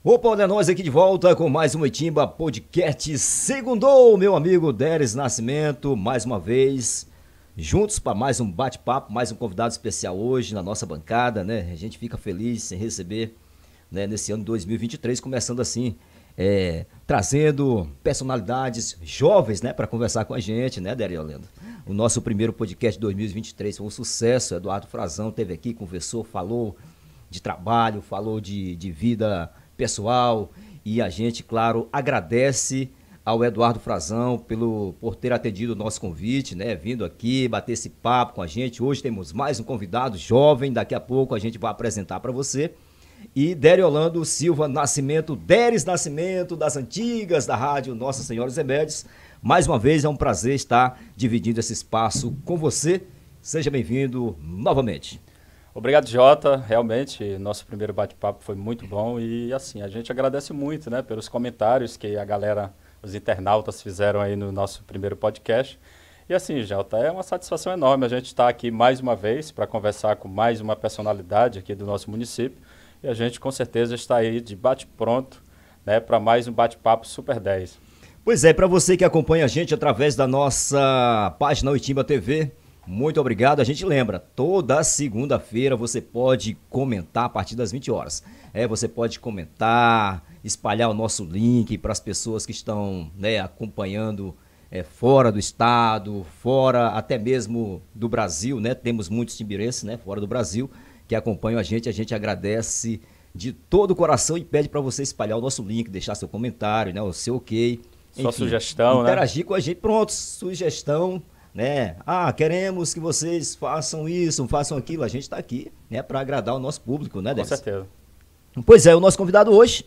Opa, olha nós aqui de volta com mais um Itimba Podcast. Segundou, meu amigo Deres Nascimento, mais uma vez, juntos para mais um bate-papo, mais um convidado especial hoje na nossa bancada, né? A gente fica feliz em receber, né, nesse ano de 2023, começando assim, trazendo personalidades jovens, né, para conversar com a gente, né, Deres Olendo? O nosso primeiro podcast de 2023 foi um sucesso. Eduardo Frazão esteve aqui, conversou, falou de trabalho, falou de vida pessoal, e a gente, claro, agradece ao Eduardo Frazão por ter atendido o nosso convite, né, vindo aqui bater esse papo com a gente. Hoje temos mais um convidado jovem, daqui a pouco a gente vai apresentar para você. E Deriolando Silva Nascimento, Deres Nascimento, das antigas da rádio Nossa Senhora dos Remédios. Mais uma vez é um prazer estar dividindo esse espaço com você. Seja bem-vindo novamente. Obrigado, Jota. Realmente, nosso primeiro bate-papo foi muito bom e, assim, a gente agradece muito, né, pelos comentários que a galera, os internautas fizeram aí no nosso primeiro podcast. E, assim, Jota, é uma satisfação enorme a gente estar aqui mais uma vez para conversar com mais uma personalidade aqui do nosso município. E a gente, com certeza, está aí de bate-pronto, né, para mais um bate-papo Super 10. Pois é, para você que acompanha a gente através da nossa página Itimba TV, muito obrigado. A gente lembra, toda segunda-feira você pode comentar a partir das 20 horas. Você pode comentar, espalhar o nosso link para as pessoas que estão, né, acompanhando fora do estado, fora até mesmo do Brasil, né? Temos muitos timbirenses, né, fora do Brasil que acompanham a gente agradece de todo o coração e pede para você espalhar o nosso link, deixar seu comentário, né, o seu ok. Sua sugestão, interagir com a gente. Pronto, sugestão, né? Queremos que vocês façam isso, façam aquilo. A gente está aqui, né, para agradar o nosso público, né, Deres? Com certeza. Pois é, o nosso convidado hoje,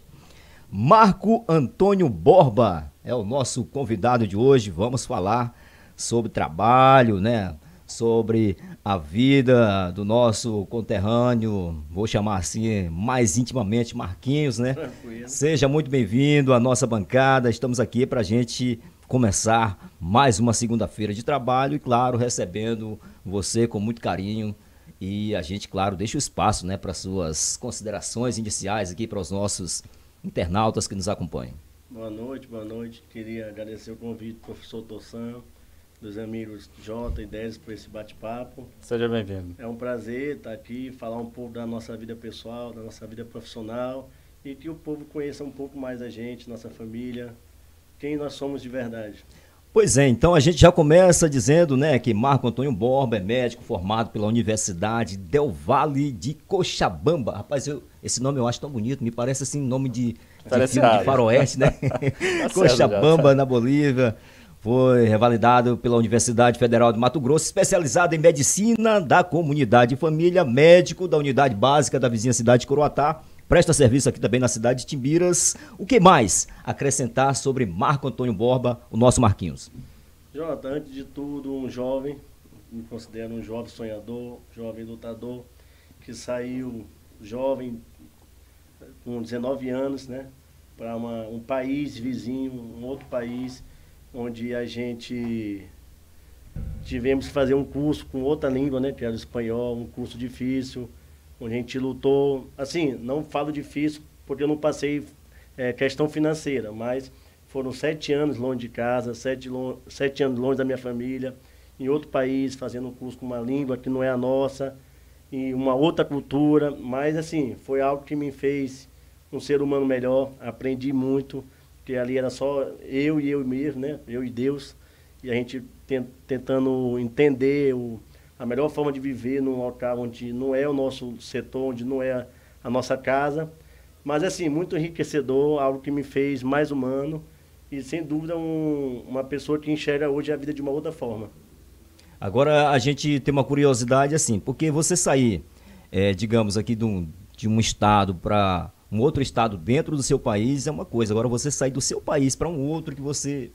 Marco Antônio Borba, é o nosso convidado de hoje. Vamos falar sobre trabalho, né? Sobre a vida do nosso conterrâneo, vou chamar assim mais intimamente Marquinhos, né? Tranquilo. Seja muito bem-vindo à nossa bancada. Estamos aqui para a gente começar mais uma segunda-feira de trabalho e, claro, recebendo você com muito carinho. E a gente, claro, deixa o espaço, né, para suas considerações iniciais aqui para os nossos internautas que nos acompanham. Boa noite. Queria agradecer o convite do professor Tossan, dos amigos Jota e Deres por esse bate-papo. Seja bem-vindo. É um prazer estar aqui, falar um pouco da nossa vida pessoal, da nossa vida profissional e que o povo conheça um pouco mais a gente, nossa família, quem nós somos de verdade. Pois é, então a gente já começa dizendo, né, que Marco Antônio Borba é médico formado pela Universidade Del Valle de Cochabamba. Rapaz, esse nome eu acho tão bonito, me parece assim nome de filme de faroeste, né? Cochabamba, na Bolívia. Foi revalidado pela Universidade Federal de Mato Grosso, especializado em medicina da comunidade e família, médico da unidade básica da vizinha cidade de Coroatá. Presta serviço aqui também na cidade de Timbiras. O que mais acrescentar sobre Marco Antônio Borba, o nosso Marquinhos? Jota, antes de tudo, um jovem, me considero um jovem sonhador, jovem lutador, que saiu jovem, com 19 anos, né, para um país vizinho, um outro país, onde a gente tivemos que fazer um curso com outra língua, né, que era o espanhol, um curso difícil, onde a gente lutou. Assim, não falo difícil porque eu não passei questão financeira, mas foram 7 anos longe de casa, 7 anos longe da minha família, em outro país, fazendo um curso com uma língua que não é a nossa, e uma outra cultura, mas assim, foi algo que me fez um ser humano melhor, aprendi muito, porque ali era só eu e eu mesmo, né? Eu e Deus, e a gente tentando entender a melhor forma de viver num local onde não é o nosso setor, onde não é a nossa casa, mas assim, muito enriquecedor, algo que me fez mais humano e sem dúvida uma pessoa que enxerga hoje a vida de uma outra forma. Agora a gente tem uma curiosidade assim, porque você sair, digamos aqui de um estado para um outro estado dentro do seu país é uma coisa. Agora você sair do seu país para um outro que você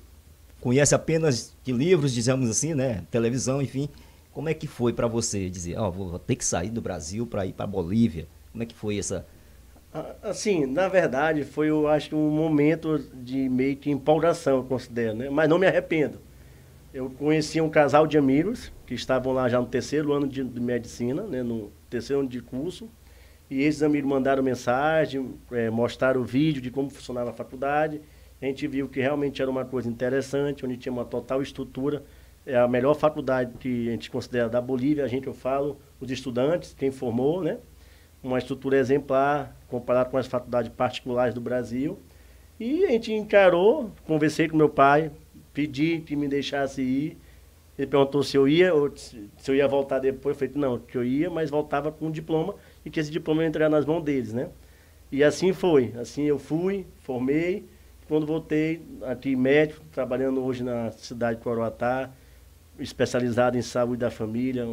conhece apenas de livros, dizemos assim, né, televisão, enfim. Como é que foi para você dizer, vou ter que sair do Brasil para ir para Bolívia? Como é que foi essa? Assim, na verdade, foi, eu acho, um momento de meio que empolgação, eu considero, né? Mas não me arrependo. Eu conheci um casal de amigos que estavam lá já no terceiro ano de medicina, né? No terceiro ano de curso. e esses amigos mandaram mensagem, mostraram o vídeo de como funcionava a faculdade. A gente viu que realmente era uma coisa interessante, onde tinha uma total estrutura. É a melhor faculdade que a gente considera da Bolívia, eu falo, os estudantes, quem formou, né? Uma estrutura exemplar, comparado com as faculdades particulares do Brasil. E a gente encarou, conversei com meu pai, pedi que me deixasse ir. Ele perguntou se eu ia, ou se eu ia voltar depois. Eu falei que não, que eu ia, mas voltava com um diploma, e que esse diploma ia entrar nas mãos deles, né? E assim foi, assim eu fui, formei. Quando voltei, aqui médico, trabalhando hoje na cidade de Coroatá, especializado em saúde da família,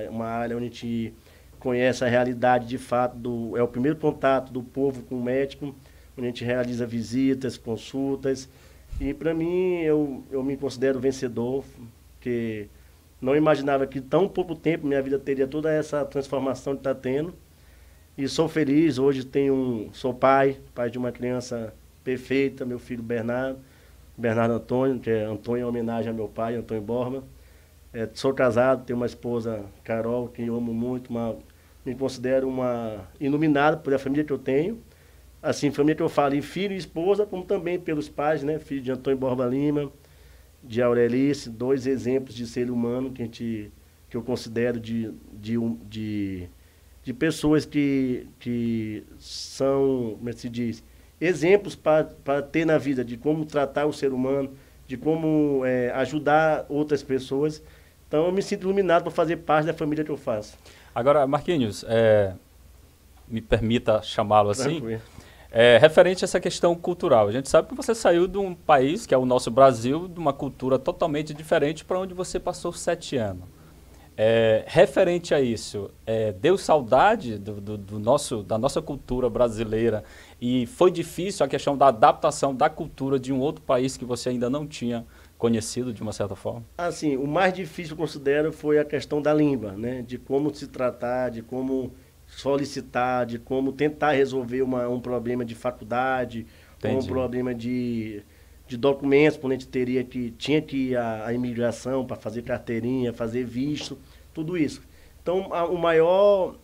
uma área onde a gente conhece a realidade de fato, é o primeiro contato do povo com o médico, onde a gente realiza visitas, consultas. E para mim, eu me considero vencedor, porque não imaginava que tão pouco tempo minha vida teria toda essa transformação que está tendo. E sou feliz, hoje sou pai de uma criança perfeita, meu filho Bernardo Antônio, que é Antônio em homenagem ao meu pai, Antônio Borba. Sou casado, tenho uma esposa, Carol, que eu amo muito, me considero uma iluminada pela família que eu tenho. Assim, família que eu falo em filho e esposa, como também pelos pais, né? Filho de Antônio Borba Lima, de Aurelice, 2 exemplos de ser humano que eu considero de pessoas que são, como é que se diz, exemplos para ter na vida, de como tratar o ser humano, de como ajudar outras pessoas. Então, eu me sinto iluminado para fazer parte da família que eu faço. Agora, Marquinhos, me permita chamá-lo assim, Tranquilo. Referente a essa questão cultural. A gente sabe que você saiu de um país, que é o nosso Brasil, de uma cultura totalmente diferente para onde você passou 7 anos. Referente a isso, deu saudade da nossa cultura brasileira e foi difícil a questão da adaptação da cultura de um outro país que você ainda não tinha conhecido de uma certa forma? Assim, o mais difícil, eu considero, foi a questão da língua, né? De como se tratar, de como solicitar, de como tentar resolver um problema de faculdade, ou um problema de documentos, quando a gente tinha que ir à imigração para fazer carteirinha, fazer visto, tudo isso. Então, a maior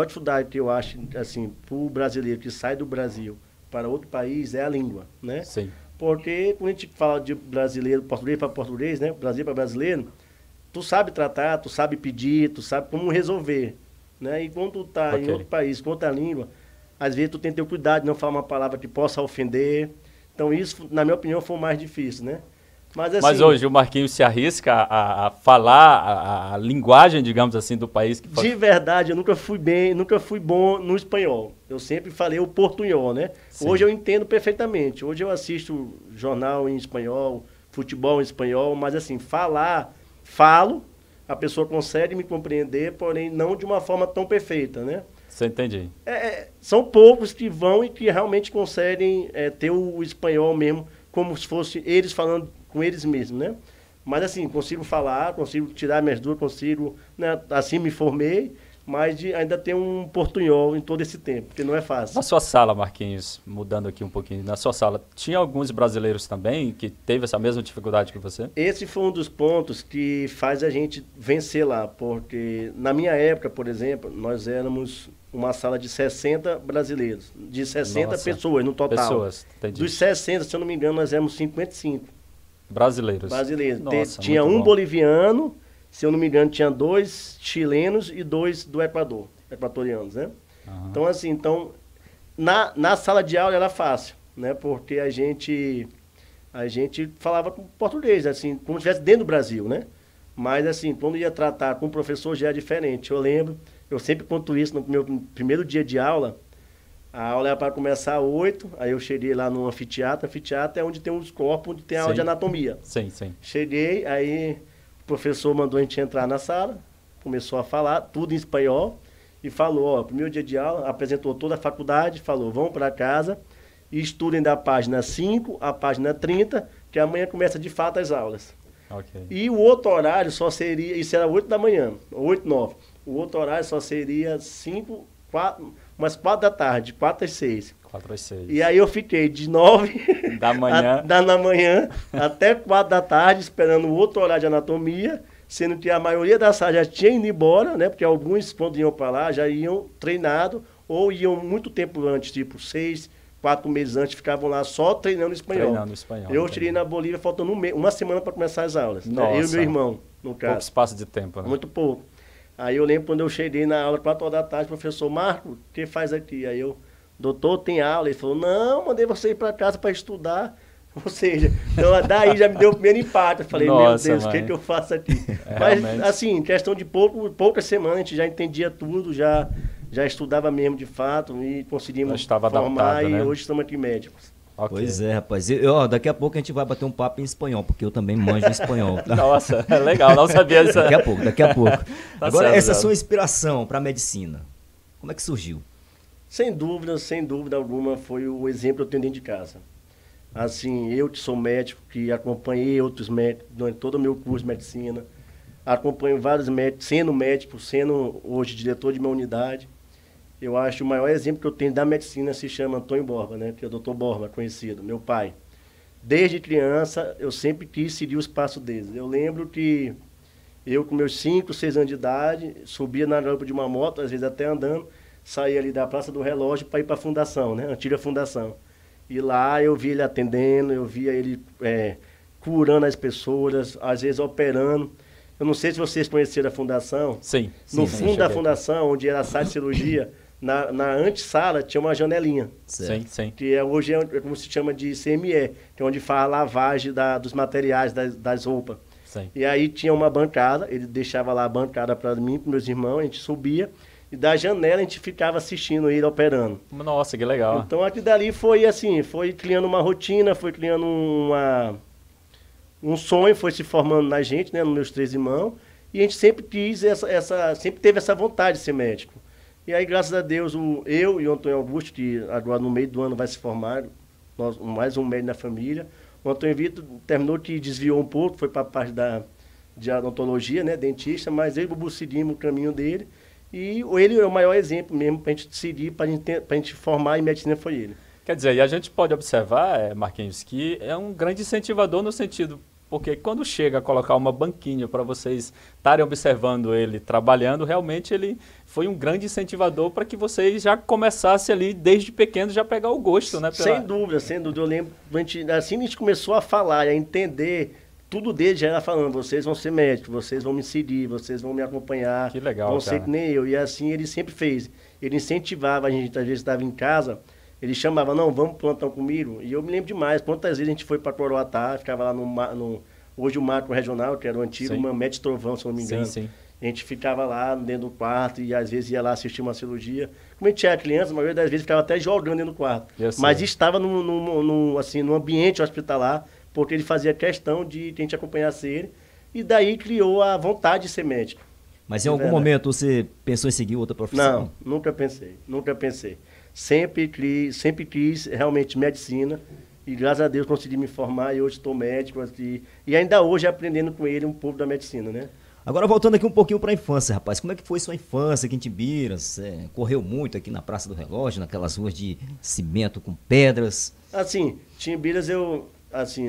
dificuldade que eu acho, assim, para o brasileiro que sai do Brasil para outro país é a língua, né? Sim. Porque quando a gente fala de brasileiro, português para português, né? Brasil para brasileiro, tu sabe tratar, tu sabe pedir, tu sabe como resolver, né? E quando tu tá em outro país, com outra língua, às vezes tu tem que ter o cuidado de não falar uma palavra que possa ofender. Então isso, na minha opinião, foi o mais difícil, né? Mas, assim, mas hoje o Marquinhos se arrisca a falar a linguagem, digamos assim, do país que de verdade, eu nunca fui bom no espanhol. Eu sempre falei o portunhol, né? Sim. Hoje eu entendo perfeitamente. Hoje eu assisto jornal em espanhol, futebol em espanhol, mas assim, falo, a pessoa consegue me compreender, porém não de uma forma tão perfeita, né? Você entendi. São poucos que vão e que realmente conseguem ter o espanhol mesmo, como se fosse eles falando com eles mesmos, né? Mas assim, consigo falar, consigo tirar minhas dúvidas, consigo, né? Assim me formei, mas ainda tem um portunhol em todo esse tempo, porque não é fácil. Na sua sala, Marquinhos, mudando aqui um pouquinho, na sua sala, tinha alguns brasileiros também que teve essa mesma dificuldade que você? Esse foi um dos pontos que faz a gente vencer lá, porque na minha época, por exemplo, nós éramos uma sala de 60 brasileiros, de 60 pessoas no total. Pessoas, entendi. Dos 60, se eu não me engano, nós éramos 55. Brasileiros. Nossa, tinha um boliviano, se eu não me engano, tinha 2 chilenos e 2 do Equador, equatorianos, né? Uhum. Então, assim, na sala de aula era fácil, né? Porque a gente falava com português, assim, como se estivesse dentro do Brasil, né? Mas, assim, quando ia tratar com o professor já era diferente. Eu lembro, eu sempre conto isso no meu primeiro dia de aula. A aula era para começar às 8, aí eu cheguei lá no anfiteatro. Anfiteatro é onde tem os corpos, onde tem a aula de anatomia. Sim, sim. Cheguei, aí o professor mandou a gente entrar na sala, começou a falar, tudo em espanhol, e falou, ó, primeiro dia de aula, apresentou toda a faculdade, falou, vão para casa e estudem da página 5 à página 30, que amanhã começa de fato as aulas. Okay. E o outro horário só seria, isso era 8 da manhã, 8, 9. O outro horário só seria umas 4 da tarde, 4 às 6. 4 às 6. E aí eu fiquei de 9 da manhã, da manhã até 4 da tarde, esperando o outro horário de anatomia, sendo que a maioria da sala já tinha ido embora, né? Porque alguns, quando iam para lá, já iam treinado, ou iam muito tempo antes, tipo 4 meses antes, ficavam lá só treinando espanhol. Treinando espanhol. Eu cheguei na Bolívia faltando uma semana para começar as aulas. Nossa. Eu e meu irmão, no caso. Pouco espaço de tempo, né? Muito pouco. Aí eu lembro quando eu cheguei na aula, 4 horas da tarde, professor Marco, o que faz aqui? Aí eu, doutor, tem aula? Ele falou, não, mandei você ir para casa para estudar. Ou seja, então daí já me deu o primeiro impacto. Eu falei, Nossa, meu Deus, o que eu faço aqui? Mas, realmente. assim, em questão de poucas semanas, a gente já entendia tudo, já estudava mesmo de fato e conseguimos formar adaptado, né? E hoje estamos aqui médicos. Okay. Pois é, rapaz. Daqui a pouco a gente vai bater um papo em espanhol, porque eu também manjo espanhol. Tá? Nossa, é legal, não sabia disso. Daqui a pouco. Tá Agora, certo, essa sua inspiração para a medicina, como é que surgiu? Sem dúvida alguma, foi o exemplo que eu tenho dentro de casa. Assim, eu que sou médico, que acompanhei outros médicos durante todo o meu curso de medicina, acompanho vários médicos, sendo hoje diretor de uma unidade. Eu acho que o maior exemplo que eu tenho da medicina se chama Antônio Borba, né? Que é o Dr. Borba, conhecido, meu pai. Desde criança, eu sempre quis seguir os passos deles. Eu lembro que eu, com meus 5, 6 anos de idade, subia na rampa de uma moto, às vezes até andando, saía ali da Praça do Relógio para ir para a fundação, né? Antiga fundação. E lá eu via ele atendendo, eu via ele curando as pessoas, às vezes operando. Eu não sei se vocês conheceram a fundação. Sim. No fundo da fundação, onde era a sala de cirurgia, na antessala tinha uma janelinha. Sim. Que hoje é como se chama de CME, que é onde faz a lavagem dos materiais, das roupas. Sim. E aí tinha uma bancada, ele deixava lá a bancada para mim, para meus irmãos, a gente subia. E da janela a gente ficava assistindo ele operando. Nossa, que legal. Então aquilo dali foi assim, foi criando uma rotina, foi criando um sonho, foi se formando na gente, né, nos meus 3 irmãos. E a gente sempre quis sempre teve essa vontade de ser médico. E aí, graças a Deus, eu e o Antônio Augusto, que agora no meio do ano vai se formar, mais um médico na família. O Antônio Vitor terminou que desviou um pouco, foi para a parte de odontologia, né, dentista, mas eu e o Bubu seguimos o caminho dele. E ele é o maior exemplo mesmo para a gente seguir, para a gente formar em medicina foi ele. Quer dizer, e a gente pode observar, Marquinhos, que é um grande incentivador no sentido, porque quando chega a colocar uma banquinha para vocês estarem observando ele trabalhando, realmente ele foi um grande incentivador para que vocês já começassem ali, desde pequeno, já pegar o gosto, né? Sem dúvida. Eu lembro, assim a gente começou a falar e a entender. Tudo dele já era falando, vocês vão ser médicos, vocês vão me seguir, vocês vão me acompanhar. Que legal, vão ser que nem eu. E assim ele sempre fez. Ele incentivava, a gente às vezes estava em casa, ele chamava, não, vamos pro plantão comigo. E eu me lembro demais, quantas vezes a gente foi para Coroatá, ficava lá hoje o Macro Regional, que era o antigo Mamete Trovão, se não me engano. Sim. A gente ficava lá dentro do quarto e às vezes ia lá assistir uma cirurgia. Como a gente era criança, a maioria das vezes ficava até jogando dentro do quarto. Mas estava no ambiente hospitalar, porque ele fazia questão de que a gente acompanhasse ele, e daí criou a vontade de ser médico. Mas em algum momento você pensou em seguir outra profissão? Não, nunca pensei. Sempre quis realmente medicina, e graças a Deus consegui me formar, e hoje estou médico, e ainda hoje aprendendo com ele um pouco da medicina, né? Agora voltando aqui um pouquinho para a infância, rapaz, como é que foi sua infância aqui em Timbiras? Correu muito aqui na Praça do Relógio, naquelas ruas de cimento com pedras? Assim, Timbiras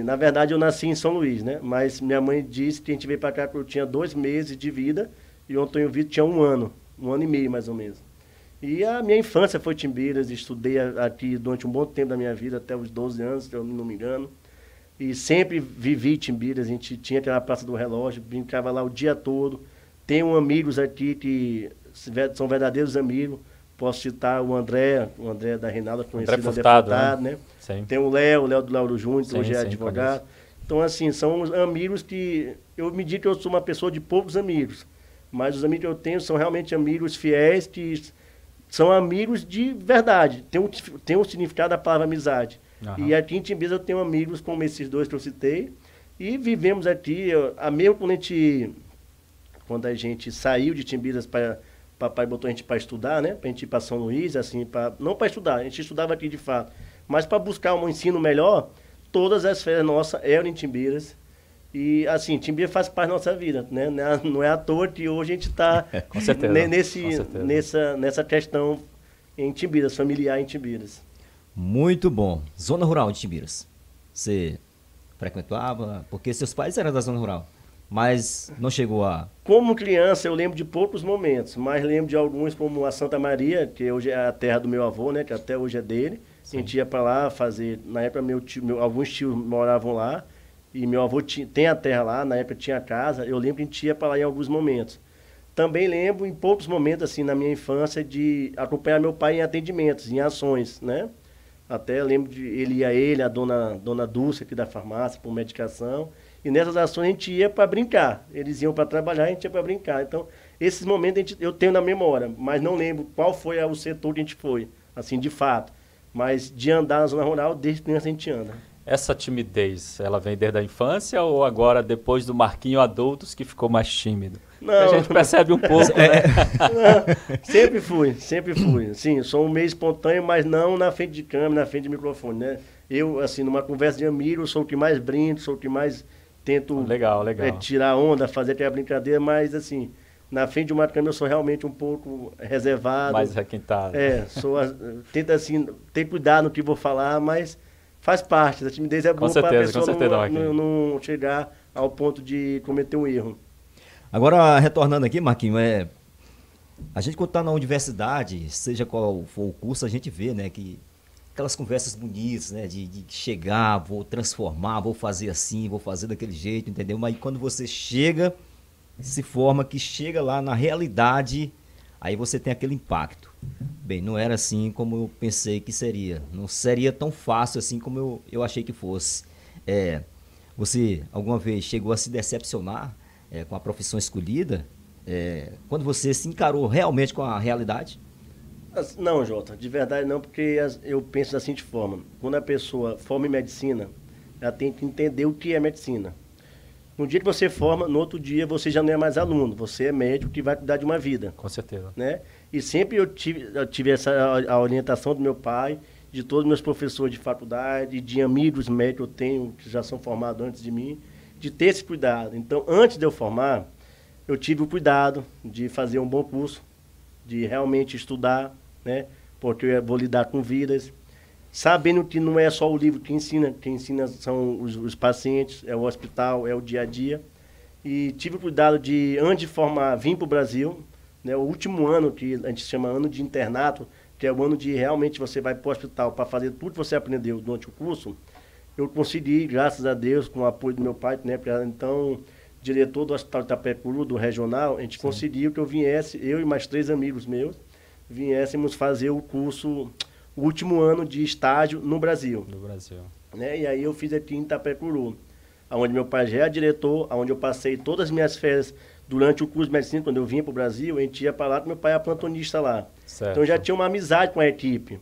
na verdade eu nasci em São Luís, né? Mas minha mãe disse que a gente veio para cá quando eu tinha 2 meses de vida e o Antônio Vitor tinha 1 ano e meio mais ou menos. E a minha infância foi Timbiras, estudei aqui durante um bom tempo da minha vida, até os 12 anos, se eu não me engano. E sempre vivi Timbiras, a gente tinha aquela Praça do Relógio, brincava lá o dia todo. Tenho amigos aqui que são verdadeiros amigos. Posso citar o André da Reinalda, conhecido André Furtado, né? Sim. Tem o Léo do Lauro Júnior, que hoje é advogado. Então, assim, são amigos que... Eu me digo que eu sou uma pessoa de poucos amigos, mas os amigos que eu tenho são realmente amigos fiéis, que são amigos de verdade. Tem um significado da palavra amizade. Uhum. E aqui em Timbiras eu tenho amigos como esses 2 que eu citei, e vivemos aqui, mesmo quando a gente saiu de Timbiras papai botou a gente para estudar, né? Para a gente ir para São Luís, assim, não para estudar, a gente estudava aqui de fato, mas para buscar um ensino melhor, todas as férias nossas eram em Timbiras. E, assim, Timbiras faz parte da nossa vida, né? Não é à toa que hoje a gente está nessa questão em Timbiras, familiar em Timbiras. Muito bom. Zona rural de Timbiras. Você frequentava? Porque seus pais eram da zona rural. mas não chegou a... Como criança, eu lembro de poucos momentos, mas lembro de alguns, como a Santa Maria, que hoje é a terra do meu avô, né, que até hoje é dele. Sim. A gente ia para lá fazer, na época alguns tios moravam lá, e meu avô tem a terra lá, na época tinha a casa, eu lembro que a gente ia para lá em alguns momentos. Também lembro, em poucos momentos, assim, na minha infância, de acompanhar meu pai em atendimentos, em ações, né? Até lembro de a dona Dulce aqui da farmácia, por medicação. E nessas ações a gente ia para brincar. Eles iam para trabalhar, a gente ia para brincar. Então, esses momentos eu tenho na memória, mas não lembro qual foi o setor que a gente foi, assim, de fato. Mas de andar na zona rural, desde criança a gente anda. Essa timidez, ela vem desde a infância ou agora, depois do Marquinho Adultos, que ficou mais tímido? Não, a gente percebe um pouco, né? Não, sempre fui. Sim, sou meio espontâneo, mas não na frente de câmera, na frente de microfone, né? Eu, assim, numa conversa de amigo, sou o que mais brinco, sou o que mais tento legal. Tirar onda, fazer aquela brincadeira, mas, assim, na frente de uma câmera eu sou realmente um pouco reservado. Mais requintado. Tento, assim, ter cuidado no que vou falar, mas faz parte. A timidez é boa para a pessoa não chegar ao ponto de cometer um erro. Agora, retornando aqui, Marquinhos, a gente quando está na universidade, seja qual for o curso, a gente vê, né, que aquelas conversas bonitas, né, de chegar, vou transformar, vou fazer assim, vou fazer daquele jeito, entendeu? Mas quando você chega, se forma, que chega lá na realidade, aí você tem aquele impacto. Bem, não era assim como eu pensei que seria. Não seria tão fácil assim como eu achei que fosse. Você alguma vez chegou a se decepcionar com a profissão escolhida? Quando você se encarou realmente com a realidade? Não, Jota, de verdade não, porque eu penso da seguinte forma. Quando a pessoa forma em medicina, ela tem que entender o que é medicina. No dia que você forma, no outro dia você já não é mais aluno, você é médico que vai cuidar de uma vida. Com certeza. Né? E sempre eu tive a orientação do meu pai, de todos os meus professores de faculdade, de amigos médicos que eu tenho, que já são formados antes de mim, de ter esse cuidado. Então, antes de eu formar, eu tive o cuidado de fazer um bom curso, de realmente estudar, né? Porque eu vou lidar com vidas, sabendo que não é só o livro que ensina, quem ensina são os pacientes, é o hospital, é o dia a dia. E tive o cuidado de, antes de formar, vir para o Brasil, né? O último ano, que a gente chama ano de internato, que é o ano de realmente você vai para o hospital para fazer tudo que você aprendeu durante o curso. Eu consegui, graças a Deus, com o apoio do meu pai, né? Então, diretor do Hospital de Itapecuru, do regional, a gente Sim. conseguiu que eu viesse, eu e mais 3 amigos meus, viéssemos fazer o curso, o último ano de estágio no Brasil. No Brasil. Né? E aí eu fiz aqui em Itapecuru, onde meu pai já é diretor, onde eu passei todas as minhas férias durante o curso de medicina, quando eu vinha para o Brasil, a gente ia para lá, porque meu pai é plantonista lá. Certo. Então eu já tinha uma amizade com a equipe.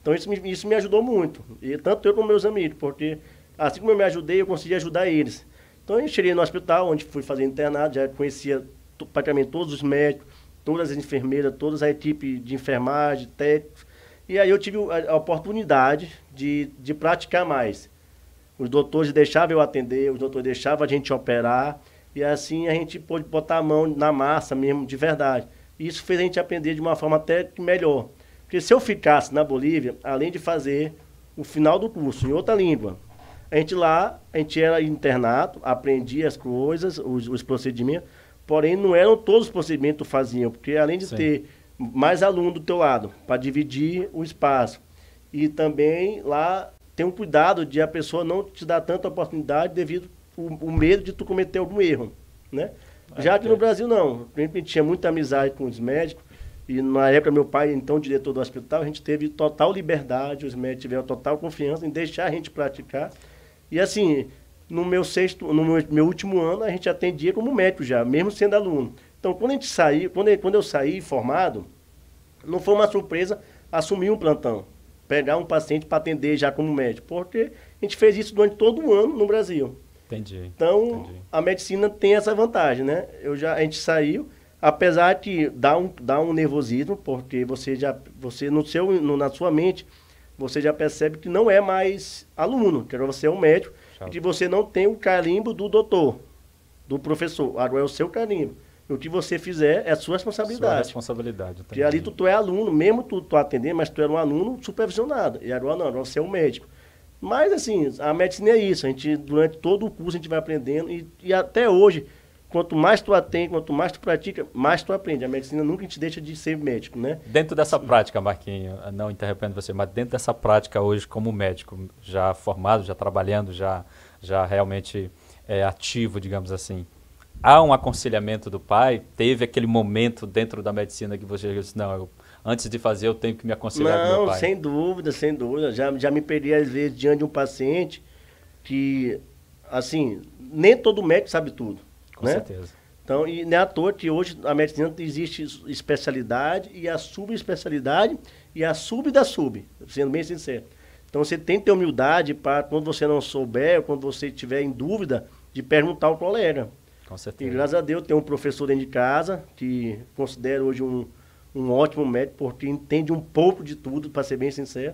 Então isso me ajudou muito, e tanto eu como meus amigos, porque assim como eu me ajudei, eu consegui ajudar eles. Então eu cheguei no hospital, onde fui fazer internado, já conhecia praticamente todos os médicos, todas as enfermeiras, toda a equipe de enfermagem, técnicos. E aí eu tive a oportunidade de praticar mais. Os doutores deixavam eu atender, os doutores deixavam a gente operar, e assim a gente pôde botar a mão na massa mesmo, de verdade. E isso fez a gente aprender de uma forma até melhor. Porque se eu ficasse na Bolívia, além de fazer o final do curso em outra língua, a gente era internato, aprendia as coisas, os procedimentos, porém não eram todos os procedimentos que faziam, porque além de Sim. ter mais aluno do teu lado, para dividir o espaço, e também lá tem um cuidado de a pessoa não te dar tanta oportunidade devido ao medo de tu cometer algum erro, né? Já que no Brasil não, a gente tinha muita amizade com os médicos, e na época meu pai, então diretor do hospital, a gente teve total liberdade, os médicos tiveram total confiança em deixar a gente praticar. E assim, no meu último ano, a gente atendia como médico já, mesmo sendo aluno. Então, quando a gente saiu, quando eu saí formado, não foi uma surpresa assumir um plantão, pegar um paciente para atender já como médico, porque a gente fez isso durante todo o ano no Brasil. Entendi. Então, a medicina tem essa vantagem, né? A gente saiu, apesar de dar um nervosismo, porque você na sua mente, você já percebe que não é mais aluno, que você é um médico, e que você não tem o carimbo do doutor, do professor. Agora é o seu carimbo. E o que você fizer é a sua responsabilidade. Sua responsabilidade. Porque ali tu é aluno, mesmo tu atender, mas tu era um aluno supervisionado. E agora não, agora você é um médico. Mas assim, a medicina é isso. A gente, durante todo o curso a gente vai aprendendo e até hoje, quanto mais tu atende, quanto mais tu pratica, mais tu aprende. A medicina nunca te deixa de ser médico, né? Dentro dessa prática, Marquinhos, não interrompendo você, mas dentro dessa prática hoje como médico, já formado, já trabalhando, já realmente ativo, digamos assim, há um aconselhamento do pai? Teve aquele momento dentro da medicina que você disse, não, antes de fazer eu tenho que me aconselhar com meu pai? Não, sem dúvida, sem dúvida. Já me peguei às vezes diante de um paciente que, assim, nem todo médico sabe tudo. Com né? certeza. Então, e não é à toa que hoje a medicina existe especialidade e a subespecialidade e a sub da sub, sendo bem sincero. Então, você tem que ter humildade para, quando você não souber, ou quando você estiver em dúvida, de perguntar ao colega. Com E certeza. graças a Deus, tem um professor dentro de casa que considero hoje um ótimo médico, porque entende um pouco de tudo, para ser bem sincero.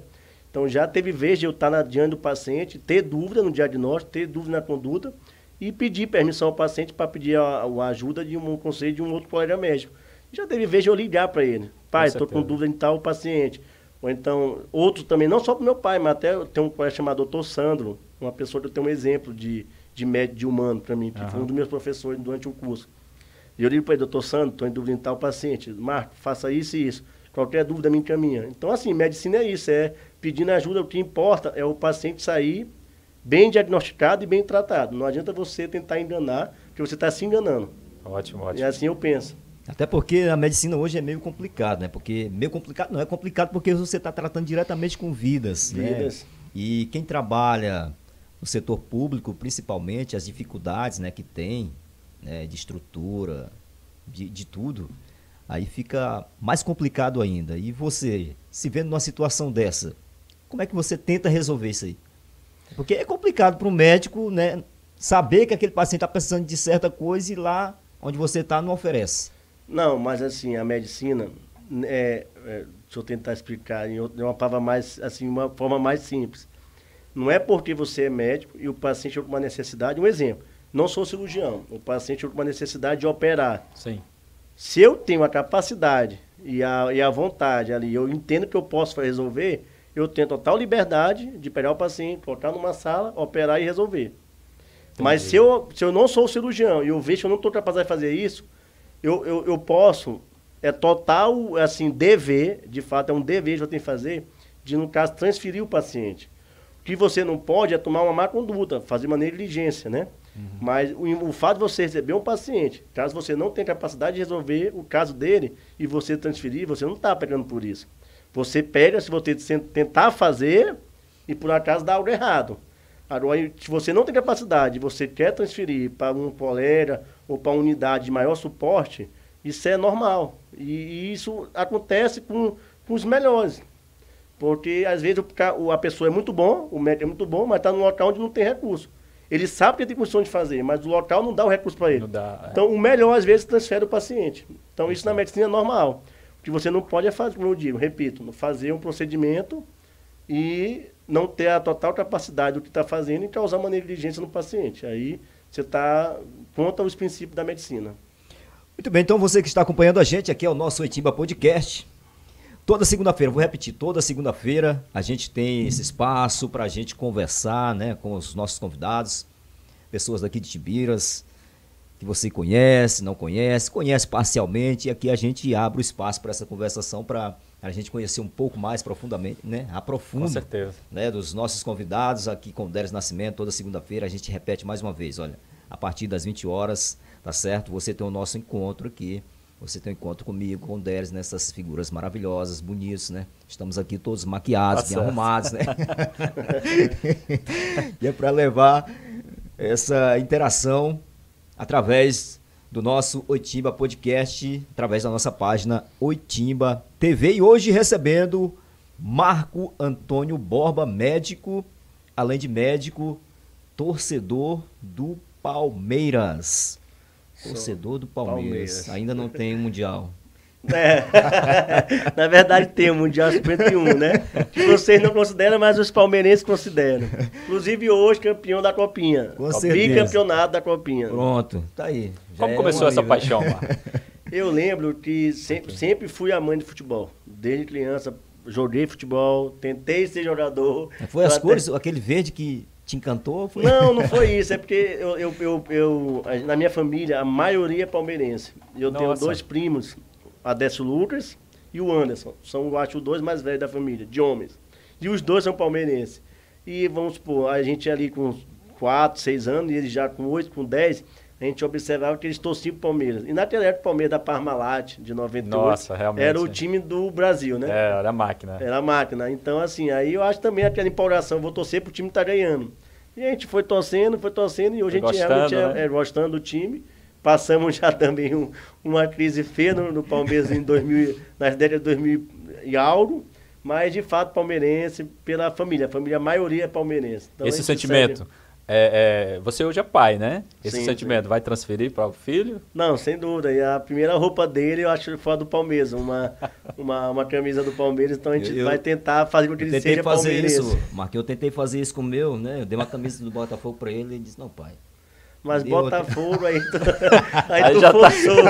Então, já teve vez de eu estar diante do paciente, ter dúvida no diagnóstico, ter dúvida na conduta, e pedir permissão ao paciente para pedir a ajuda de um conselho de um outro colega médico. Já teve vez de eu ligar para ele. Pai, estou com dúvida em tal paciente. Ou então, outros também, não só para o meu pai, mas até tem um colega chamado Dr. Sandro, uma pessoa que eu tenho um exemplo de médico de humano para mim, que foi um dos meus professores durante o curso. E eu ligo para ele, Dr. Sandro, estou em dúvida em tal paciente. Marco, faça isso e isso. Qualquer dúvida me encaminha. Então, assim, medicina é isso, é pedindo ajuda. O que importa é o paciente sair bem diagnosticado e bem tratado. Não adianta você tentar enganar, porque você está se enganando. Ótimo, ótimo. E assim eu penso. Até porque a medicina hoje é meio complicado, né? Porque meio complicado não, é complicado porque você está tratando diretamente com vidas, né? E quem trabalha no setor público, principalmente, as dificuldades, né, que tem, né, de estrutura, de tudo, aí fica mais complicado ainda. E você, se vendo numa situação dessa, como é que você tenta resolver isso aí? Porque é complicado para o médico, né, saber que aquele paciente está precisando de certa coisa e lá onde você está não oferece. Não, mas assim, a medicina, deixa eu tentar explicar de uma palavra mais, assim, uma forma mais simples. Não é porque você é médico e o paciente tem uma necessidade, um exemplo, não sou cirurgião, o paciente tem uma necessidade de operar. Sim. Se eu tenho a capacidade e a vontade ali, eu entendo que eu posso resolver, eu tenho total liberdade de pegar o paciente, colocar numa sala, operar e resolver. Entendi. Mas se eu não sou cirurgião e eu vejo que eu não estou capaz de fazer isso, eu posso, total, assim, dever, de fato é um dever que eu tenho que fazer, de, no caso, transferir o paciente. O que você não pode é tomar uma má conduta, fazer uma negligência, né? Uhum. Mas o fato de você receber um paciente, caso você não tenha capacidade de resolver o caso dele e você transferir, você não está pegando por isso. Você pega, se você tentar fazer e por acaso dá algo errado. Agora, se você não tem capacidade, você quer transferir para um colega ou para uma unidade de maior suporte, isso é normal. E isso acontece com os melhores. Porque, às vezes, a pessoa é muito bom, o médico é muito bom, mas está num local onde não tem recurso. Ele sabe que ele tem condição de fazer, mas o local não dá o recurso para ele. Então, o melhor, às vezes, transfere o paciente. Então, isso na medicina é normal. O que você não pode é fazer, como eu digo, repito, fazer um procedimento e não ter a total capacidade do que está fazendo e causar uma negligência no paciente. Aí você está contra os princípios da medicina. Muito bem, então você que está acompanhando a gente, aqui é o nosso Oitimba Podcast. Toda segunda-feira, vou repetir, toda segunda-feira a gente tem esse espaço para a gente conversar, né, com os nossos convidados, pessoas daqui de Timbiras, que você conhece, não conhece, conhece parcialmente, e aqui a gente abre o espaço para essa conversação, para a gente conhecer um pouco mais profundamente, né? Aprofunda. Com certeza. Né, dos nossos convidados aqui com o Deres Nascimento, toda segunda-feira, a gente repete mais uma vez, olha, a partir das 20 horas, tá certo? Você tem o nosso encontro aqui, você tem um encontro comigo, com o Deres, nessas figuras maravilhosas, bonitos, né? Estamos aqui todos maquiados, bem arrumados, né? E é para levar essa interação através do nosso Oitimba Podcast, através da nossa página Oitimba TV. E hoje recebendo Marco Antônio Borba, médico, além de médico, torcedor do Palmeiras. Torcedor do Palmeiras. Ainda não tem Mundial. Na verdade tem o Mundial 51, né? Que vocês não consideram, mas os palmeirenses consideram. Inclusive hoje campeão da Copinha. Bicampeonato da Copinha. Pronto, tá aí. Como começou essa paixão, Marco? Eu lembro que sempre fui amante de futebol. Desde criança joguei futebol, tentei ser jogador. Foi as cores, aquele verde que te encantou? Foi? Não foi isso. É porque na minha família, a maioria é palmeirense. Eu tenho 2 primos, Adécio Lucas e o Anderson. São, eu acho, os 2 mais velhos da família, de homens. E os 2 são palmeirenses. E vamos supor, a gente ali com 4, 6 anos, e eles já com 8, com 10, a gente observava que eles torciam pro Palmeiras. E naquela época, o Palmeiras da Parmalat, de 98, nossa, realmente, era o time do Brasil, né? Era a máquina. Era a máquina. Então, assim, aí eu acho também aquela empolgação, vou torcer pro time que tá ganhando. E a gente foi torcendo, e hoje a gente realmente gostando do time. Passamos já também uma crise feia no Palmeiras em 2000, nas décadas de 2000 e algo, mas de fato palmeirense pela família. A família, a maioria é palmeirense. Então, esse sentimento, você hoje é pai, né? Esse sentimento vai transferir para o filho? Não, sem dúvida. E a primeira roupa dele, eu acho que foi a do Palmeiras, uma camisa do Palmeiras, então a gente vai tentar fazer com que ele seja palmeirense. Marquinhos, eu tentei fazer isso com o meu, né? Eu dei uma camisa do Botafogo para ele e ele disse, não, pai. Mas Botafogo, aí tu já forçou.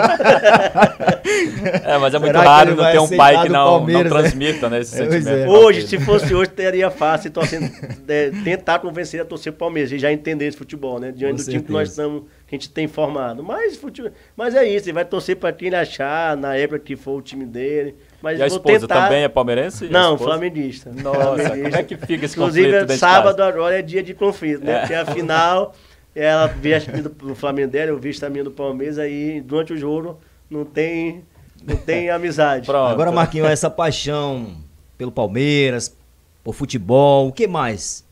Mas é muito raro não ter um pai que não transmita, né, esse sentimento. Hoje, se fosse hoje, teria fácil tentar convencer a torcer o Palmeiras, e já entender esse futebol, né? Diante do time que nós estamos, que a gente tem formado. Mas é isso, ele vai torcer para quem ele achar, na época que for o time dele. Mas e a esposa também é palmeirense? Não, flamenguista. Nossa, como é que fica esse conflito? Inclusive, sábado agora é dia de conflito, né? Porque afinal... Ela veste do Flamengo dela, eu visto a minha do Palmeiras, aí durante o jogo não tem amizade. Pronto. Agora, Marquinhos, essa paixão pelo Palmeiras, por futebol, o que mais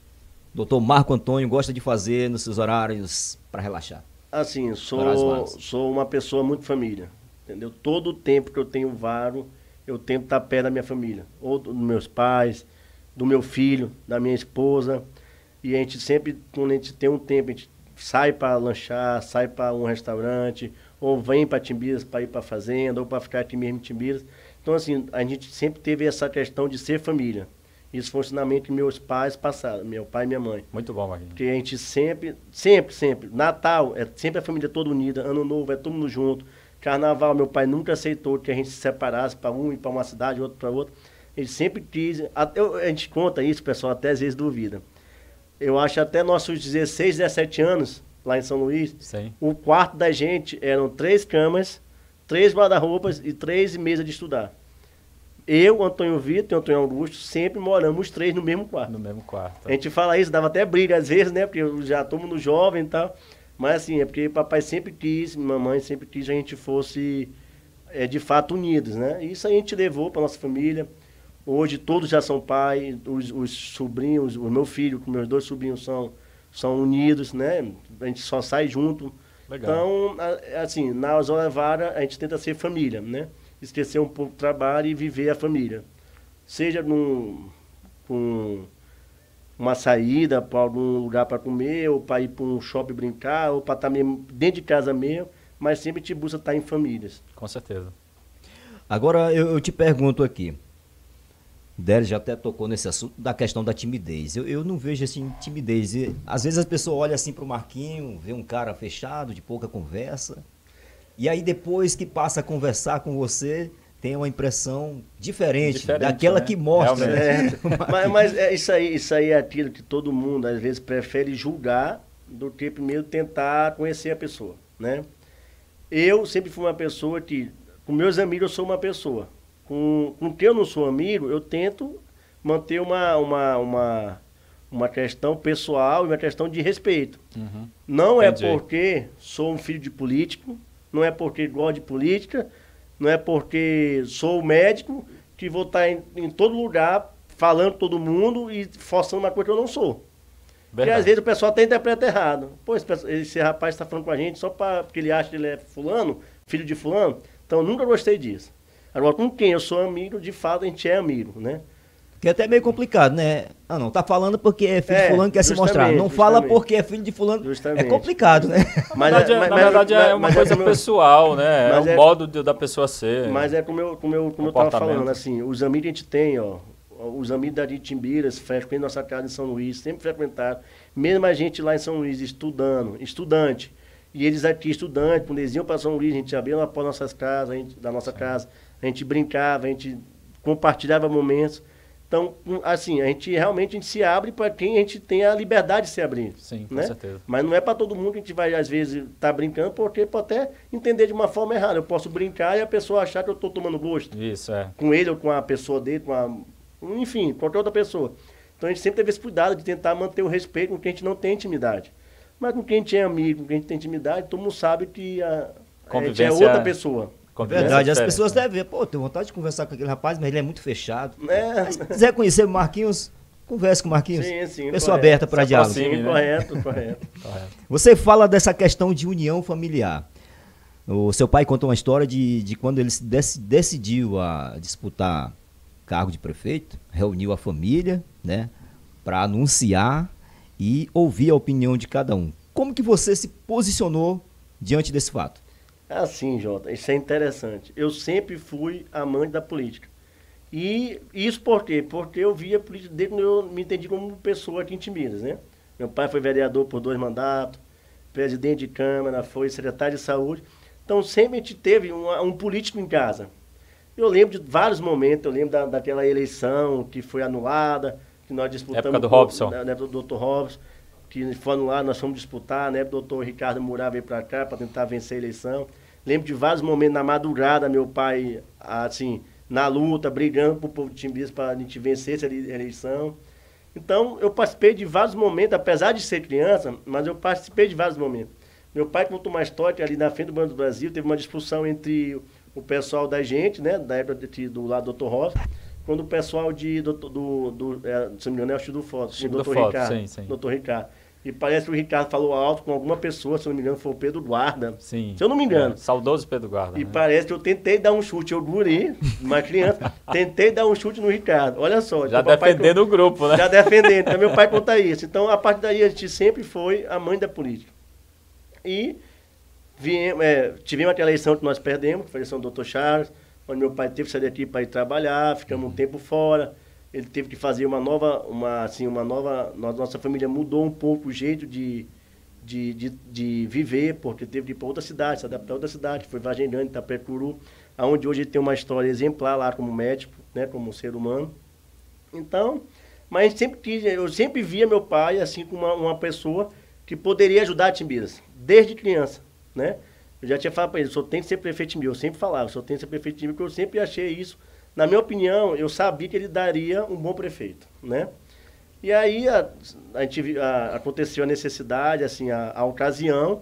doutor Marco Antônio gosta de fazer nos seus horários para relaxar? Assim, sou uma pessoa muito família, entendeu? Todo o tempo que eu tenho varo, eu tento estar perto da minha família, ou dos meus pais, do meu filho, da minha esposa, e a gente sempre, quando a gente tem um tempo, a gente sai para lanchar, sai para um restaurante, ou vem para Timbiras para ir para a fazenda, ou para ficar aqui mesmo em Timbiras. Então, assim, a gente sempre teve essa questão de ser família. Isso foi um ensinamento que meus pais passaram, meu pai e minha mãe. Muito bom, Marquinhos. Porque a gente sempre, Natal, é sempre a família toda unida, Ano Novo, é todo mundo junto. Carnaval, meu pai nunca aceitou que a gente se separasse para um ir para uma cidade, outro para outra. Ele sempre quis, a gente conta isso, pessoal, até às vezes duvida. Eu acho até nossos 16, 17 anos, lá em São Luís, sim, o quarto da gente eram 3 camas, 3 guarda-roupas e 3 mesas de estudar. Eu, Antônio Vitor e Antônio Augusto, sempre moramos os 3 no mesmo quarto. No mesmo quarto. A gente fala isso, dava até briga às vezes, né? Porque eu já todo mundo jovem e tal. Mas assim, é porque papai sempre quis, mamãe sempre quis que a gente fosse, de fato, unidos, né? E isso a gente levou para nossa família. Hoje todos já são pais, os sobrinhos, o meu filho, com meus 2 sobrinhos são unidos, né? A gente só sai junto. Legal. Então, assim, nas horas vagas a gente tenta ser família, né? Esquecer um pouco do trabalho e viver a família. Seja com uma saída para algum lugar para comer, ou para ir para um shopping brincar, ou para estar mesmo dentro de casa mesmo, mas sempre te busca estar em famílias. Com certeza. Agora eu te pergunto aqui, o Déris já até tocou nesse assunto da questão da timidez. Eu não vejo assim timidez. Às vezes as pessoas olham assim para o Marquinhos, vê um cara fechado, de pouca conversa, e aí depois que passa a conversar com você, tem uma impressão diferente daquela, né, que mostra. Né? Mas isso aí é aquilo que todo mundo às vezes prefere julgar do que primeiro tentar conhecer a pessoa, né? Eu sempre fui uma pessoa que, com meus amigos eu sou uma pessoa. Com quem eu não sou amigo, eu tento manter uma questão pessoal e uma questão de respeito. Uhum. Não Entendi. É porque sou um filho de político, não é porque gosto de política, não é porque sou médico que vou estar em todo lugar falando todo mundo e forçando uma coisa que eu não sou. Porque às vezes o pessoal até interpreta errado. Pô, esse rapaz está falando com a gente só porque ele acha que ele é fulano, filho de fulano. Então eu nunca gostei disso. Agora, com quem eu sou amigo, de fato a gente é amigo, né? Que é até meio complicado, né? Ah, não, tá falando porque é filho de fulano que quer se mostrar. Não fala porque é filho de fulano. Justamente. É complicado, né? Na verdade é uma coisa pessoal, né? É o modo da pessoa ser. Mas é como eu estava falando, assim, os amigos que a gente tem, ó, os amigos da Timbiras frequentam nossa casa em São Luís, sempre frequentaram. Mesmo a gente lá em São Luís estudante, e eles aqui estudantes, quando eles iam para São Luís, a gente abria a porta das nossas casas, da nossa casa, a gente brincava, a gente compartilhava momentos. Então, assim, a gente se abre para quem a gente tem a liberdade de se abrir. Sim, com né? certeza. Mas não é para todo mundo que a gente vai, às vezes, estar brincando, porque pode até entender de uma forma errada. Eu posso brincar e a pessoa achar que eu estou tomando gosto. Isso, é. Com ele ou com a pessoa dele, enfim, qualquer outra pessoa. Então a gente sempre teve esse cuidado de tentar manter o respeito com quem a gente não tem intimidade. Mas com quem a gente é amigo, com quem a gente tem intimidade, todo mundo sabe que a gente é outra pessoa. Verdade, as pessoas devem ver, pô, tenho vontade de conversar com aquele rapaz, mas ele é muito fechado. Mas se quiser conhecer o Marquinhos, converse com o Marquinhos. Sim, pessoa aberta para diálogo. Sim, correto. Você fala dessa questão de união familiar. O seu pai conta uma história de quando ele decidiu a disputar cargo de prefeito, reuniu a família, né, para anunciar e ouvir a opinião de cada um. Como que você se posicionou diante desse fato? Assim, Jota, isso é interessante. Eu sempre fui amante da política. E isso por quê? Porque eu via a política desde quando eu me entendi como pessoa aqui em Timbiras, né? Meu pai foi vereador por 2 mandatos, presidente de Câmara, foi secretário de Saúde. Então sempre a gente teve um político em casa. Eu lembro de vários momentos, eu lembro daquela eleição que foi anulada, que nós disputamos... Época do Robson. Na época do Dr. Robson, que foi anulado, nós fomos disputar, né? O doutor Ricardo Murá veio para cá para tentar vencer a eleição. Lembro de vários momentos na madrugada, meu pai, assim, na luta, brigando para o povo de Timbiras para a gente vencer essa eleição. Então, eu participei de vários momentos, apesar de ser criança, mas eu participei de vários momentos. Meu pai contou uma história que ali na frente do Banco do Brasil teve uma discussão entre o pessoal da gente, né, da época do lado do Dr. Robson, quando o pessoal se não me engano, é o Chico do Foto, o Dr. Ricardo. Sim. Dr. Ricardo. E parece que o Ricardo falou alto com alguma pessoa, se não me engano, foi o Pedro Guarda. Sim. Se eu não me engano. Saudoso Pedro Guarda. E parece que eu tentei dar um chute, eu guri, uma criança, tentei dar um chute no Ricardo. Olha só. Já então, defendendo o grupo, né? Já defendendo. Então, meu pai conta isso. Então, a partir daí, a gente sempre foi a mãe da política. E tivemos aquela eleição que nós perdemos, que foi a eleição do Dr. Charles, onde meu pai teve que sair daqui para ir trabalhar, ficamos um tempo fora. Ele teve que fazer nossa família mudou um pouco o jeito de viver, porque teve que ir para outra cidade, se adaptar a outra cidade, foi Vargem Grande, Itapecuru, onde hoje ele tem uma história exemplar lá como médico, né, como ser humano. Então, mas eu sempre via meu pai assim como uma pessoa que poderia ajudar a Timbiras, desde criança, né? Eu já tinha falado para ele, o senhor tem que ser prefeito de Timbiras, eu sempre falava, o senhor tem que ser prefeito de Timbiras, porque eu sempre achei isso. Na minha opinião, eu sabia que ele daria um bom prefeito, né? E aí aconteceu a necessidade, assim, a ocasião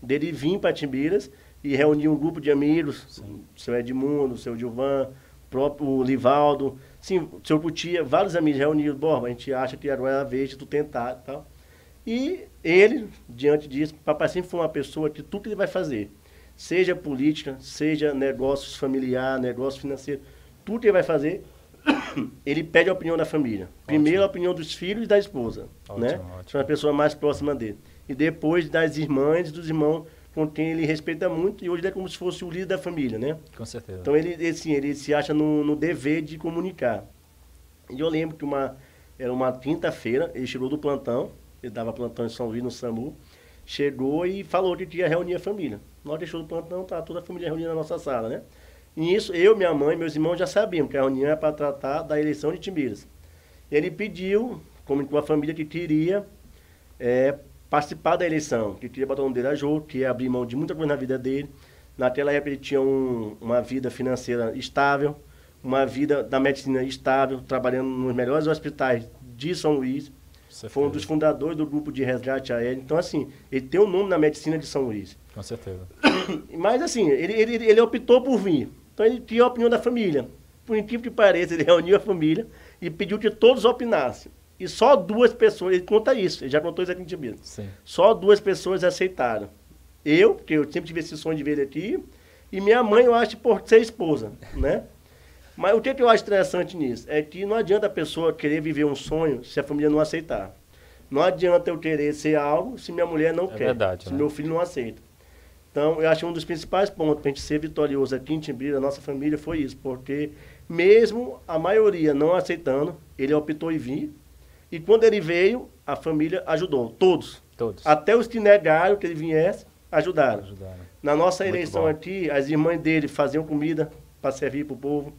dele vir para Timbiras e reunir um grupo de amigos, o seu Edmundo, o seu Gilvan, o próprio Livaldo, sim, o seu Cutia, vários amigos reunidos, a gente acha que agora é a vez de tu tentar e tal. E ele, diante disso, o papai sempre foi uma pessoa que tudo que ele vai fazer, seja política, seja negócios familiares, negócios financeiros, tudo que ele vai fazer, ele pede a opinião da família. Primeiro a opinião dos filhos e da esposa, né? São a pessoa mais próxima dele. E depois das irmãs e dos irmãos com quem ele respeita muito, e hoje ele é como se fosse o líder da família, né? Com certeza. Então ele se acha no dever de comunicar. E eu lembro que era uma quinta-feira, ele chegou do plantão, ele dava plantão em São Luís, no SAMU, chegou e falou que ia reunir a família. Nós deixou do plantão, tá toda a família reunida na nossa sala, né? E isso, eu, minha mãe e meus irmãos já sabiam que a reunião era para tratar da eleição de Timbiras. Ele pediu, comunicou a família que queria participar da eleição, que queria botar o nome dele a jogo, que ia abrir mão de muita coisa na vida dele. Naquela época ele tinha uma vida financeira estável, uma vida da medicina estável, trabalhando nos melhores hospitais de São Luís. Foi um dos fundadores do grupo de resgate aéreo. Então, assim, ele tem um nome na medicina de São Luís. Com certeza. Mas, assim, ele optou por vir. Então, ele tinha a opinião da família. Por incrível que pareça, ele reuniu a família e pediu que todos opinassem. E só 2 pessoas, ele conta isso, ele já contou isso aqui em Timbiras. Só 2 pessoas aceitaram. Eu, porque eu sempre tive esse sonho de ver ele aqui, e minha mãe, eu acho, por ser esposa, né? Mas o que eu acho interessante nisso? É que não adianta a pessoa querer viver um sonho se a família não aceitar. Não adianta eu querer ser algo se minha mulher não quer, verdade, se né? meu filho não aceita. Então, eu acho que um dos principais pontos para a gente ser vitorioso aqui em Timbiras, a nossa família, foi isso. Porque mesmo a maioria não aceitando, ele optou em vir. E quando ele veio, a família ajudou, todos. Até os que negaram que ele viesse, ajudaram. Na nossa eleição aqui, as irmãs dele faziam comida para servir para o povo.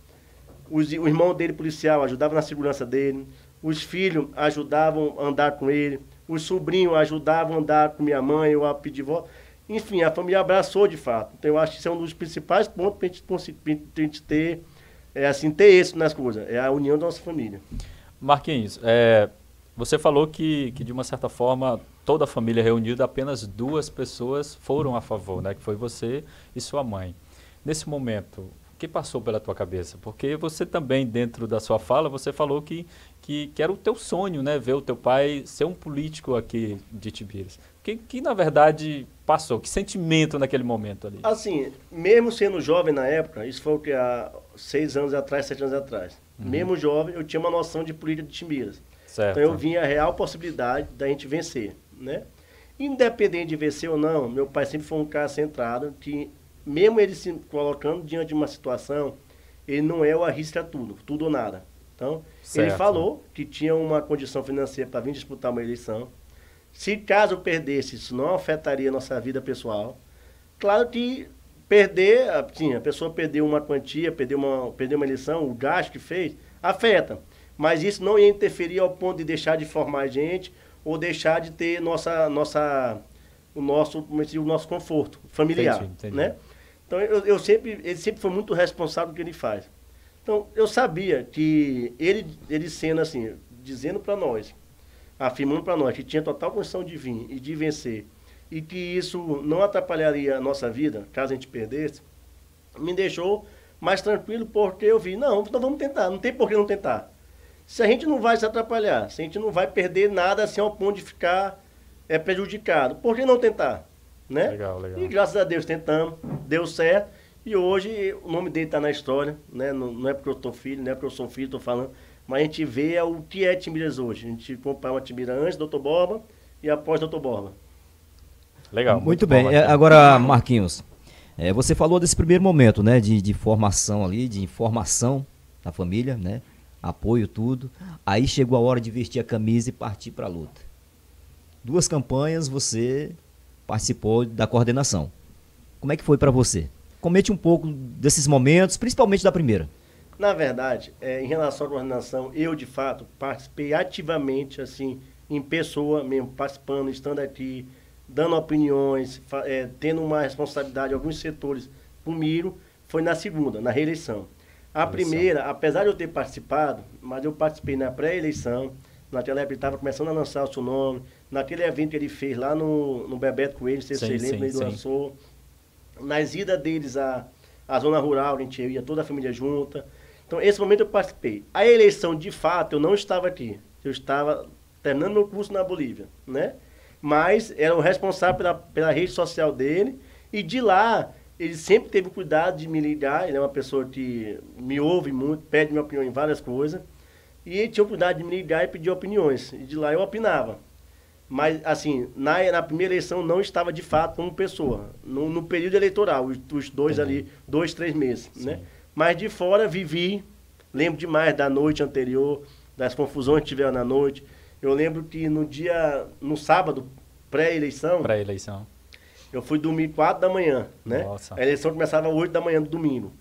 O irmão dele, policial, ajudava na segurança dele. Os filhos ajudavam a andar com ele. Os sobrinhos ajudavam a andar com minha mãe, eu a pedir voto. Enfim, a família abraçou de fato. Então eu acho que isso é um dos principais pontos para a gente ter, ter êxito nas coisas. É a união da nossa família. Marquinhos, você falou que de uma certa forma toda a família reunida, apenas 2 pessoas foram a favor, né? Que foi você e sua mãe. Nesse momento, o que passou pela tua cabeça? Porque você também, dentro da sua fala, você falou que era o teu sonho, né? Ver o teu pai ser um político aqui de Itibiras. Que na verdade passou? Que sentimento naquele momento ali? Assim, mesmo sendo jovem na época, isso foi o que há 6 anos atrás, 7 anos atrás. Mesmo jovem, eu tinha uma noção de política de Itibiras. Certo. Então eu vinha a real possibilidade da gente vencer, né? Independente de vencer ou não, meu pai sempre foi um cara centrado, que mesmo ele se colocando diante de uma situação, ele não é o arrisca tudo ou nada. Então, ele falou que tinha uma condição financeira para vir disputar uma eleição. Se caso eu perdesse, isso não afetaria a nossa vida pessoal. Claro que perder, sim, a pessoa perdeu uma quantia, perdeu uma eleição, o gasto que fez, afeta. Mas isso não ia interferir ao ponto de deixar de formar a gente ou deixar de ter o nosso conforto familiar. Entendi. Né? Então, ele sempre foi muito responsável do que ele faz. Então, eu sabia que ele sendo assim, dizendo para nós, afirmando para nós que tinha total condição de vir e de vencer, e que isso não atrapalharia a nossa vida, caso a gente perdesse, me deixou mais tranquilo, porque eu vi, então vamos tentar, não tem por que não tentar. Se a gente não vai se atrapalhar, se a gente não vai perder nada assim ao ponto de ficar prejudicado, por que não tentar? Né? Legal. E graças a Deus tentamos, deu certo, e hoje o nome dele está na história, né? Não é porque eu estou filho, não é porque eu sou filho, estou falando, mas a gente vê o que é Itibiras hoje. A gente compara uma Itibiras antes do Dr. Borba e após do Dr. Borba. Legal. Muito bem. Agora, Marquinhos, você falou desse primeiro momento, né? De formação ali, de informação da família, né? Apoio, tudo. Aí chegou a hora de vestir a camisa e partir para a luta. 2 campanhas você participou da coordenação. Como é que foi para você? Comente um pouco desses momentos, principalmente da primeira. Na verdade, em relação à coordenação, eu, de fato, participei ativamente, assim, em pessoa mesmo, participando, estando aqui, dando opiniões, tendo uma responsabilidade em alguns setores comigo, foi na segunda, na reeleição. A primeira, apesar de eu ter participado, mas eu participei na pré-eleição, naquela época ele estava começando a lançar o seu nome, naquele evento que ele fez lá no Bebeto Coelho, ele lançou, nas idas deles à zona rural, a gente ia toda a família junta. Então, esse momento eu participei. A eleição, de fato, eu não estava aqui. Eu estava terminando meu curso na Bolívia, né? Mas era o responsável pela rede social dele. E de lá, ele sempre teve cuidado de me ligar. Ele é uma pessoa que me ouve muito, pede minha opinião em várias coisas. E ele tinha o cuidado de me ligar e pedir opiniões. E de lá eu opinava. Mas, assim, na primeira eleição não estava, de fato, como pessoa. No período eleitoral, os 2 ali, 2, 3 meses, né? Mas de fora vivi, lembro demais da noite anterior, das confusões que tiveram na noite. Eu lembro que no sábado, pré-eleição, eu fui dormir 4 da manhã, né? Nossa. A eleição começava às 8 da manhã do domingo.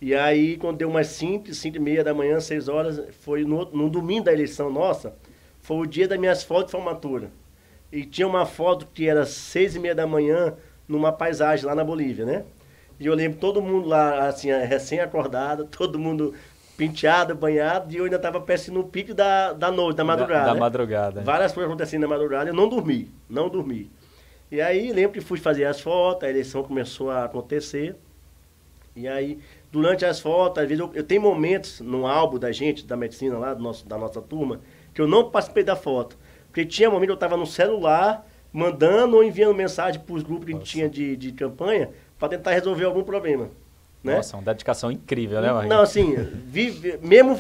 E aí, quando deu umas 5 e meia da manhã, 6 horas, foi no domingo da eleição nossa, foi o dia das minhas fotos de formatura. E tinha uma foto que era 6 e meia da manhã, numa paisagem lá na Bolívia, né? E eu lembro todo mundo lá, assim, recém-acordado, todo mundo penteado, banhado, e eu ainda estava perto no pico da noite, da madrugada. Da madrugada. Várias coisas acontecendo na madrugada, eu não dormi. E aí, lembro que fui fazer as fotos, a eleição começou a acontecer. E aí, durante as fotos, às vezes eu tenho momentos no álbum da gente, da medicina lá, da nossa turma, que eu não participei da foto. Porque tinha momento que eu estava no celular, mandando ou enviando mensagem para os grupos que a gente tinha de campanha, para tentar resolver algum problema. Né? Nossa, uma dedicação incrível, né, Marquinhos? Não, assim,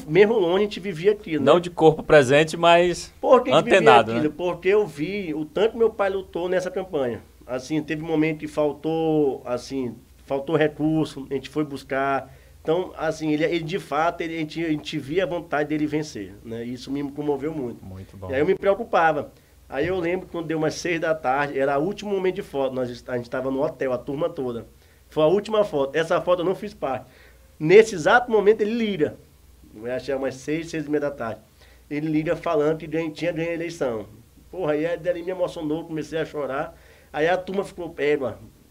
mesmo longe a gente vivia aquilo. Não, né? De corpo presente, mas antenado, né? Porque eu vi o tanto que meu pai lutou nessa campanha. Assim, teve momento que faltou recurso, a gente foi buscar. Então, assim, ele de fato, a gente via a vontade dele vencer, né? Isso me comoveu muito. Muito bom. E aí eu me preocupava. Aí eu lembro que quando deu umas 6 da tarde, era o último momento de foto, a gente estava no hotel, a turma toda. Foi a última foto. Essa foto eu não fiz parte. Nesse exato momento ele liga. vai achar umas 6h da tarde. Ele liga falando que tinha ganho a eleição. Porra, aí dali me emocionou, comecei a chorar. Aí a turma ficou,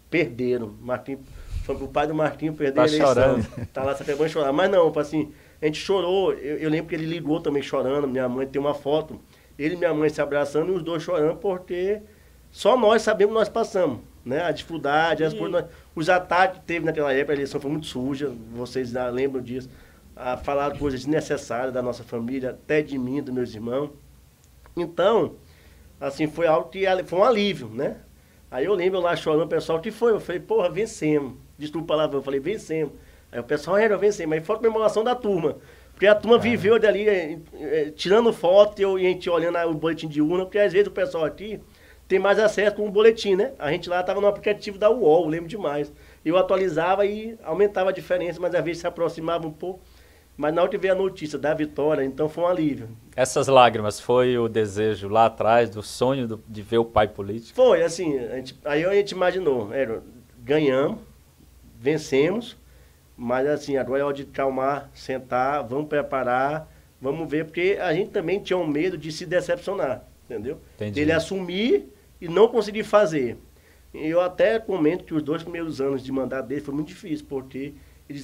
perderam. Marquinhos, foi pro pai do Marquinhos perder a eleição. Chorando. Tá lá, se acabou de chorar. Mas não, assim, a gente chorou. Eu lembro que ele ligou também chorando. Minha mãe tem uma foto. Ele e minha mãe se abraçando e os dois chorando, porque só nós sabemos que nós passamos. Né? A dificuldade, as coisas, os ataques que teve naquela época, a eleição foi muito suja. Vocês lembram disso. Falaram coisas desnecessárias da nossa família, até de mim, dos meus irmãos. Então, assim, foi algo que foi um alívio, né? Aí eu lembro lá chorando, o pessoal, o que foi? Eu falei, porra, vencemos. Desculpa a palavra, eu falei, vencemos. Aí o pessoal, vencemos. Aí foi a comemoração da turma. Porque a turma viveu dali, tirando foto e a gente olhando o boletim de urna, porque às vezes o pessoal aqui tem mais acesso com o boletim, né? A gente lá estava no aplicativo da UOL, lembro demais. Eu atualizava e aumentava a diferença, mas às vezes se aproximava um pouco. Mas na hora que veio a notícia da vitória, então foi um alívio. Essas lágrimas, foi o desejo lá atrás, do sonho de ver o pai político? Foi, assim, aí a gente imaginou, ganhamos, vencemos, mas assim, agora é hora de calmar, sentar, vamos preparar, vamos ver, porque a gente também tinha um medo de se decepcionar, entendeu? Entendi. Dele assumir e não conseguir fazer. Eu até comento que os 2 primeiros anos de mandato dele foi muito difícil, porque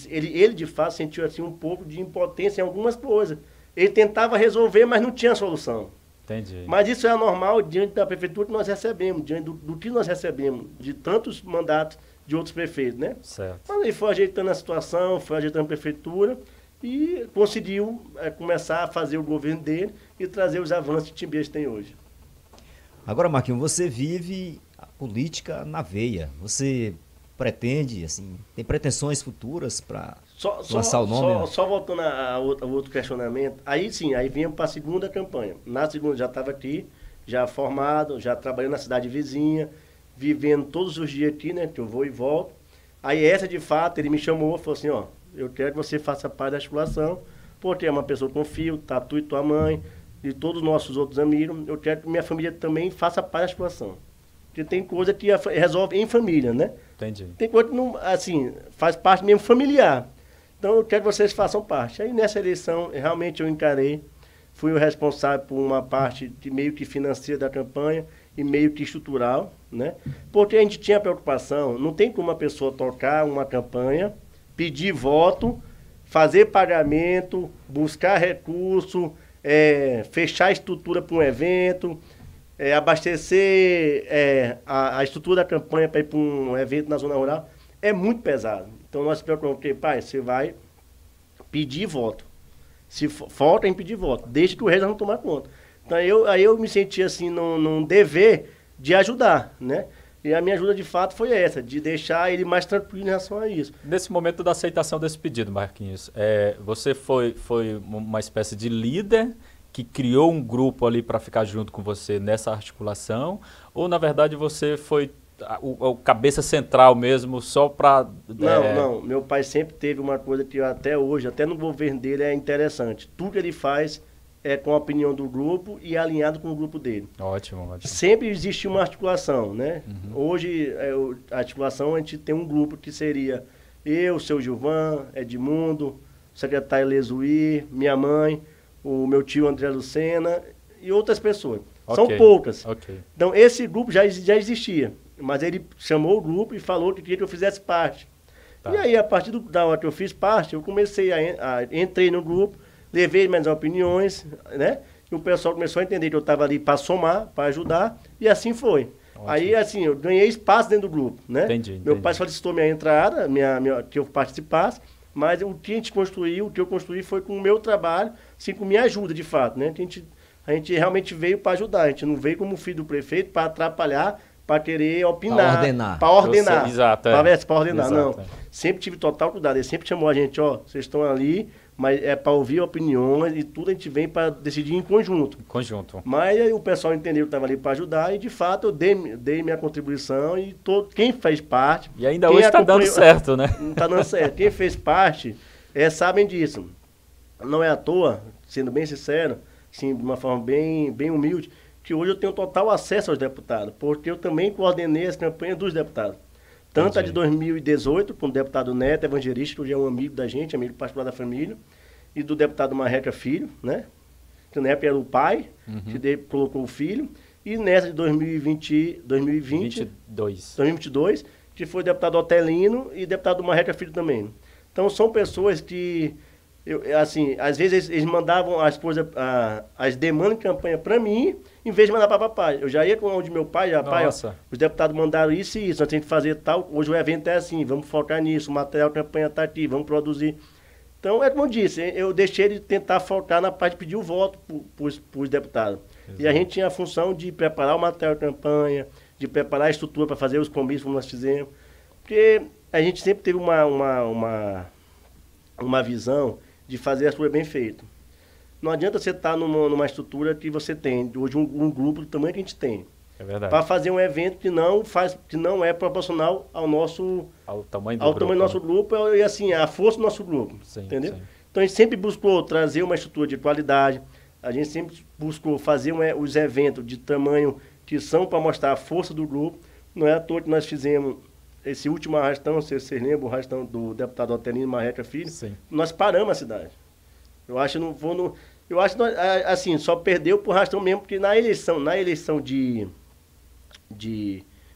ele de fato sentiu assim, um pouco de impotência em algumas coisas. Ele tentava resolver, mas não tinha solução. Entendi. Mas isso é normal diante da prefeitura que nós recebemos, diante do que nós recebemos, de tantos mandatos de outros prefeitos, né? Certo. Mas ele foi ajeitando a situação, foi ajeitando a prefeitura e conseguiu começar a fazer o governo dele e trazer os avanços que Timbeiras tem hoje. Agora, Marquinhos, você vive a política na veia. Você pretende, assim, tem pretensões futuras para lançar o nome? Só voltando ao outro questionamento, aí sim, aí viemos para a segunda campanha. Na segunda já estava aqui, já formado, já trabalhando na cidade vizinha, vivendo todos os dias aqui, né, que eu vou e volto. Aí essa, de fato, ele me chamou, falou assim, eu quero que você faça parte da articulação, porque é uma pessoa com filho, tá tu e tua mãe, e todos os nossos outros amigos, eu quero que minha família também faça parte da articulação. Porque tem coisa que resolve em família, né? Entendi. Tem coisa que não, assim, faz parte mesmo familiar. Então eu quero que vocês façam parte. Aí nessa eleição, realmente eu encarei, fui o responsável por uma parte de meio que financeira da campanha e meio que estrutural, né? Porque a gente tinha preocupação, não tem como uma pessoa tocar uma campanha, pedir voto, fazer pagamento, buscar recurso, fechar a estrutura para um evento, abastecer a estrutura da campanha para ir para um evento na zona rural, é muito pesado. Então nós se preocupamos, porque, pai, você vai pedir voto. Se falta em pedir voto, deixa que o resto não tomar conta. Então aí eu me senti assim num dever de ajudar, né? E a minha ajuda de fato foi essa, de deixar ele mais tranquilo em relação a isso. Nesse momento da aceitação desse pedido, Marquinhos, você foi uma espécie de líder que criou um grupo ali para ficar junto com você nessa articulação, ou na verdade você foi o cabeça central mesmo, só para... Não, meu pai sempre teve uma coisa que até hoje, até no governo dele é interessante, tudo que ele faz é com a opinião do grupo e alinhado com o grupo dele. Ótimo. Sempre existe uma articulação, né? Hoje, a articulação, a gente tem um grupo que seria eu, seu Gilvan, Edmundo, o secretário Lesuí, minha mãe, o meu tio André Lucena e outras pessoas. São poucas. Okay. Então, esse grupo já existia, mas ele chamou o grupo e falou que queria que eu fizesse parte. Tá. E aí, a partir da hora que eu fiz parte, eu comecei entrei no grupo, levei minhas opiniões, né? E o pessoal começou a entender que eu estava ali para somar, para ajudar, e assim foi. Ótimo. Aí, assim, eu ganhei espaço dentro do grupo, né? Entendi. Meu pai solicitou minha entrada, que eu participasse, mas o que a gente construiu, o que eu construí foi com o meu trabalho, assim, com minha ajuda, de fato, né? A gente realmente veio para ajudar, a gente não veio como filho do prefeito para atrapalhar, para querer opinar. Para ordenar. Exato. Para ordenar, não. Sempre tive total cuidado, ele sempre chamou a gente, vocês estão ali, mas é para ouvir opiniões e tudo a gente vem para decidir em conjunto. Mas aí o pessoal entendeu que estava ali para ajudar e, de fato, eu dei minha contribuição e quem fez parte... E ainda hoje está dando certo, né? Está dando certo. Quem fez parte sabem disso. Não é à toa, sendo bem sincero, assim, de uma forma bem humilde, que hoje eu tenho total acesso aos deputados, porque eu também coordenei as campanhas dos deputados. Tanto a de 2018, com o deputado Neto Evangelista, que hoje é um amigo da gente, amigo particular da família, e do deputado Marreca Filho, né? Que na época era o pai, que daí colocou o filho. E nessa de 2022, que foi deputado Otelino e deputado Marreca Filho também. Então são pessoas que, assim, às vezes eles mandavam as demandas de campanha para mim, em vez de mandar para papai. Eu já ia com onde meu pai, pai, ó, os deputados mandaram isso e isso, nós temos que fazer tal, hoje o evento é assim, vamos focar nisso, o material de campanha está aqui, vamos produzir. Então, é como eu disse, eu deixei de tentar focar na parte de pedir o voto para os deputados. Exato. E a gente tinha a função de preparar o material de campanha, de preparar a estrutura para fazer os comícios como nós fizemos. Porque a gente sempre teve uma visão de fazer as coisas bem feitas. Não adianta você estar numa estrutura que você tem, hoje um grupo do tamanho que a gente tem. É verdade. Para fazer um evento que não é proporcional ao tamanho do nosso grupo e assim, a força do nosso grupo. Sim, entendeu? Sim. Então a gente sempre buscou trazer uma estrutura de qualidade, a gente sempre buscou fazer os eventos de tamanho que são para mostrar a força do grupo. Não é à toa que nós fizemos esse último arrastão, vocês lembram, o arrastão do deputado Otelino Marreca Filho? Sim. Nós paramos a cidade. Eu acho que assim, só perdeu por arrastão mesmo, porque na eleição de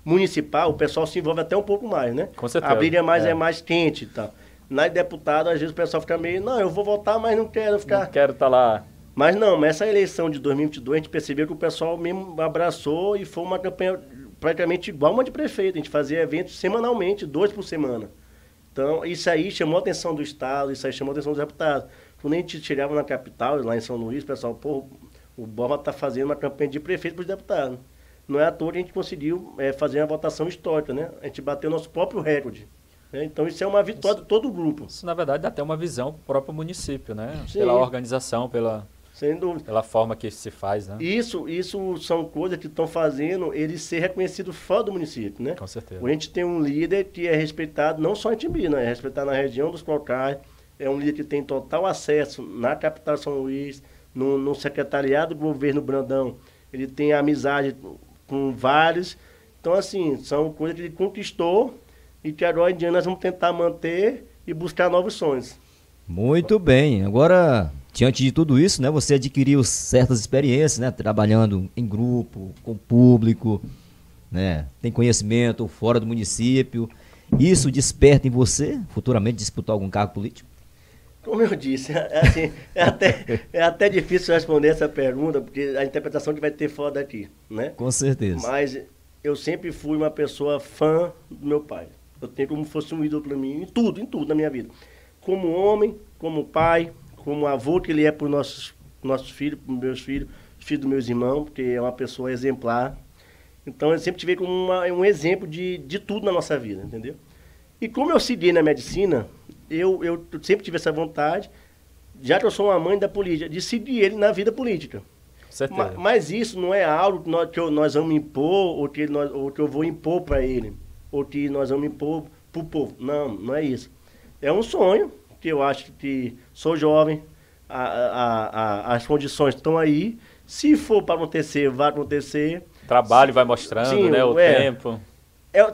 municipal, o pessoal se envolve até um pouco mais, né? Com certeza. A briga é mais quente e tal. Na deputada, às vezes o pessoal fica meio, não, eu vou votar, mas não quero ficar... Não quero estar lá. Mas não, essa eleição de 2022, a gente percebeu que o pessoal mesmo abraçou e foi uma campanha praticamente igual uma de prefeito. A gente fazia eventos semanalmente, 2 por semana. Então, isso aí chamou a atenção do Estado, isso aí chamou a atenção dos deputados. Quando a gente chegava na capital, lá em São Luís, o pessoal, pô, o Borba está fazendo uma campanha de prefeito para os deputados. Não é à toa que a gente conseguiu fazer uma votação histórica, né? A gente bateu nosso próprio recorde. Né? Então isso é uma vitória de todo o grupo. Isso, na verdade, dá até uma visão para o próprio município, né? Sim. Pela organização, sem dúvida, pela forma que se faz, né? Isso são coisas que estão fazendo ele ser reconhecido fora do município, né? Com certeza. A gente tem um líder que é respeitado não só em Timbi, né? É respeitado na região dos Cocais, é um líder que tem total acesso na capital de São Luís, no secretariado do governo Brandão. Ele tem amizade com vários. Então, assim, são coisas que ele conquistou e que agora em diante nós vamos tentar manter e buscar novos sonhos. Muito bem. Agora, diante de tudo isso, né, você adquiriu certas experiências, né, trabalhando em grupo, com público, né, tem conhecimento fora do município. Isso desperta em você, futuramente, disputar algum cargo político? Como eu disse, é até difícil responder essa pergunta, porque a interpretação que vai ter fora daqui, né? Com certeza. Mas eu sempre fui uma pessoa fã do meu pai. Eu tenho como se fosse um ídolo para mim, em tudo na minha vida. Como homem, como pai, como avô que ele é para os nossos filhos, para os meus filhos, os filhos dos meus irmãos, porque é uma pessoa exemplar. Então eu sempre tive como um exemplo de tudo na nossa vida, entendeu? E como eu segui na medicina, eu sempre tive essa vontade, já que eu sou uma mãe da política, de seguir ele na vida política. Certeza. Mas isso não é algo que nós vamos impor, ou que eu vou impor para ele, ou que nós vamos impor para o povo. Não é isso. É um sonho, que eu acho que sou jovem, as condições estão aí. Se for para acontecer, vai acontecer. O trabalho vai mostrando, sim, né, o tempo.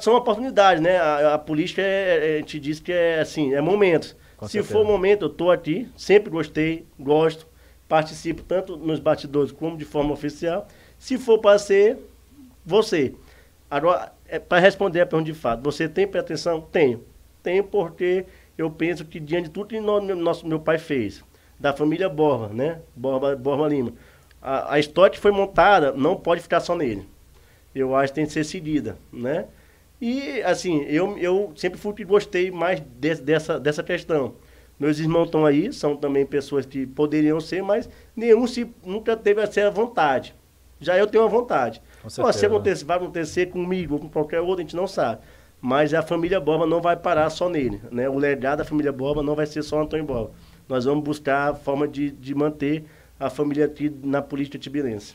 São oportunidades, né? A política, a gente diz que é assim, é momentos. Se for momento, eu estou aqui, sempre gostei, gosto, participo tanto nos bastidores como de forma oficial. Se for para ser, você. Agora, para responder a pergunta de fato, você tem pretensão? Tenho. Tenho porque eu penso que diante de tudo que meu pai fez, da família Borba, né? Borba Lima, a história que foi montada não pode ficar só nele. Eu acho que tem que ser seguida, né? E, assim, eu sempre fui que gostei mais dessa questão. Meus irmãos estão aí, são também pessoas que poderiam ser, mas nenhum nunca teve essa vontade. Já eu tenho uma vontade. Se vai acontecer comigo ou com qualquer outro, a gente não sabe. Mas a família Borba não vai parar só nele, né? O legado da família Borba não vai ser só Antônio Borba. Nós vamos buscar a forma de manter a família aqui na política tibirense.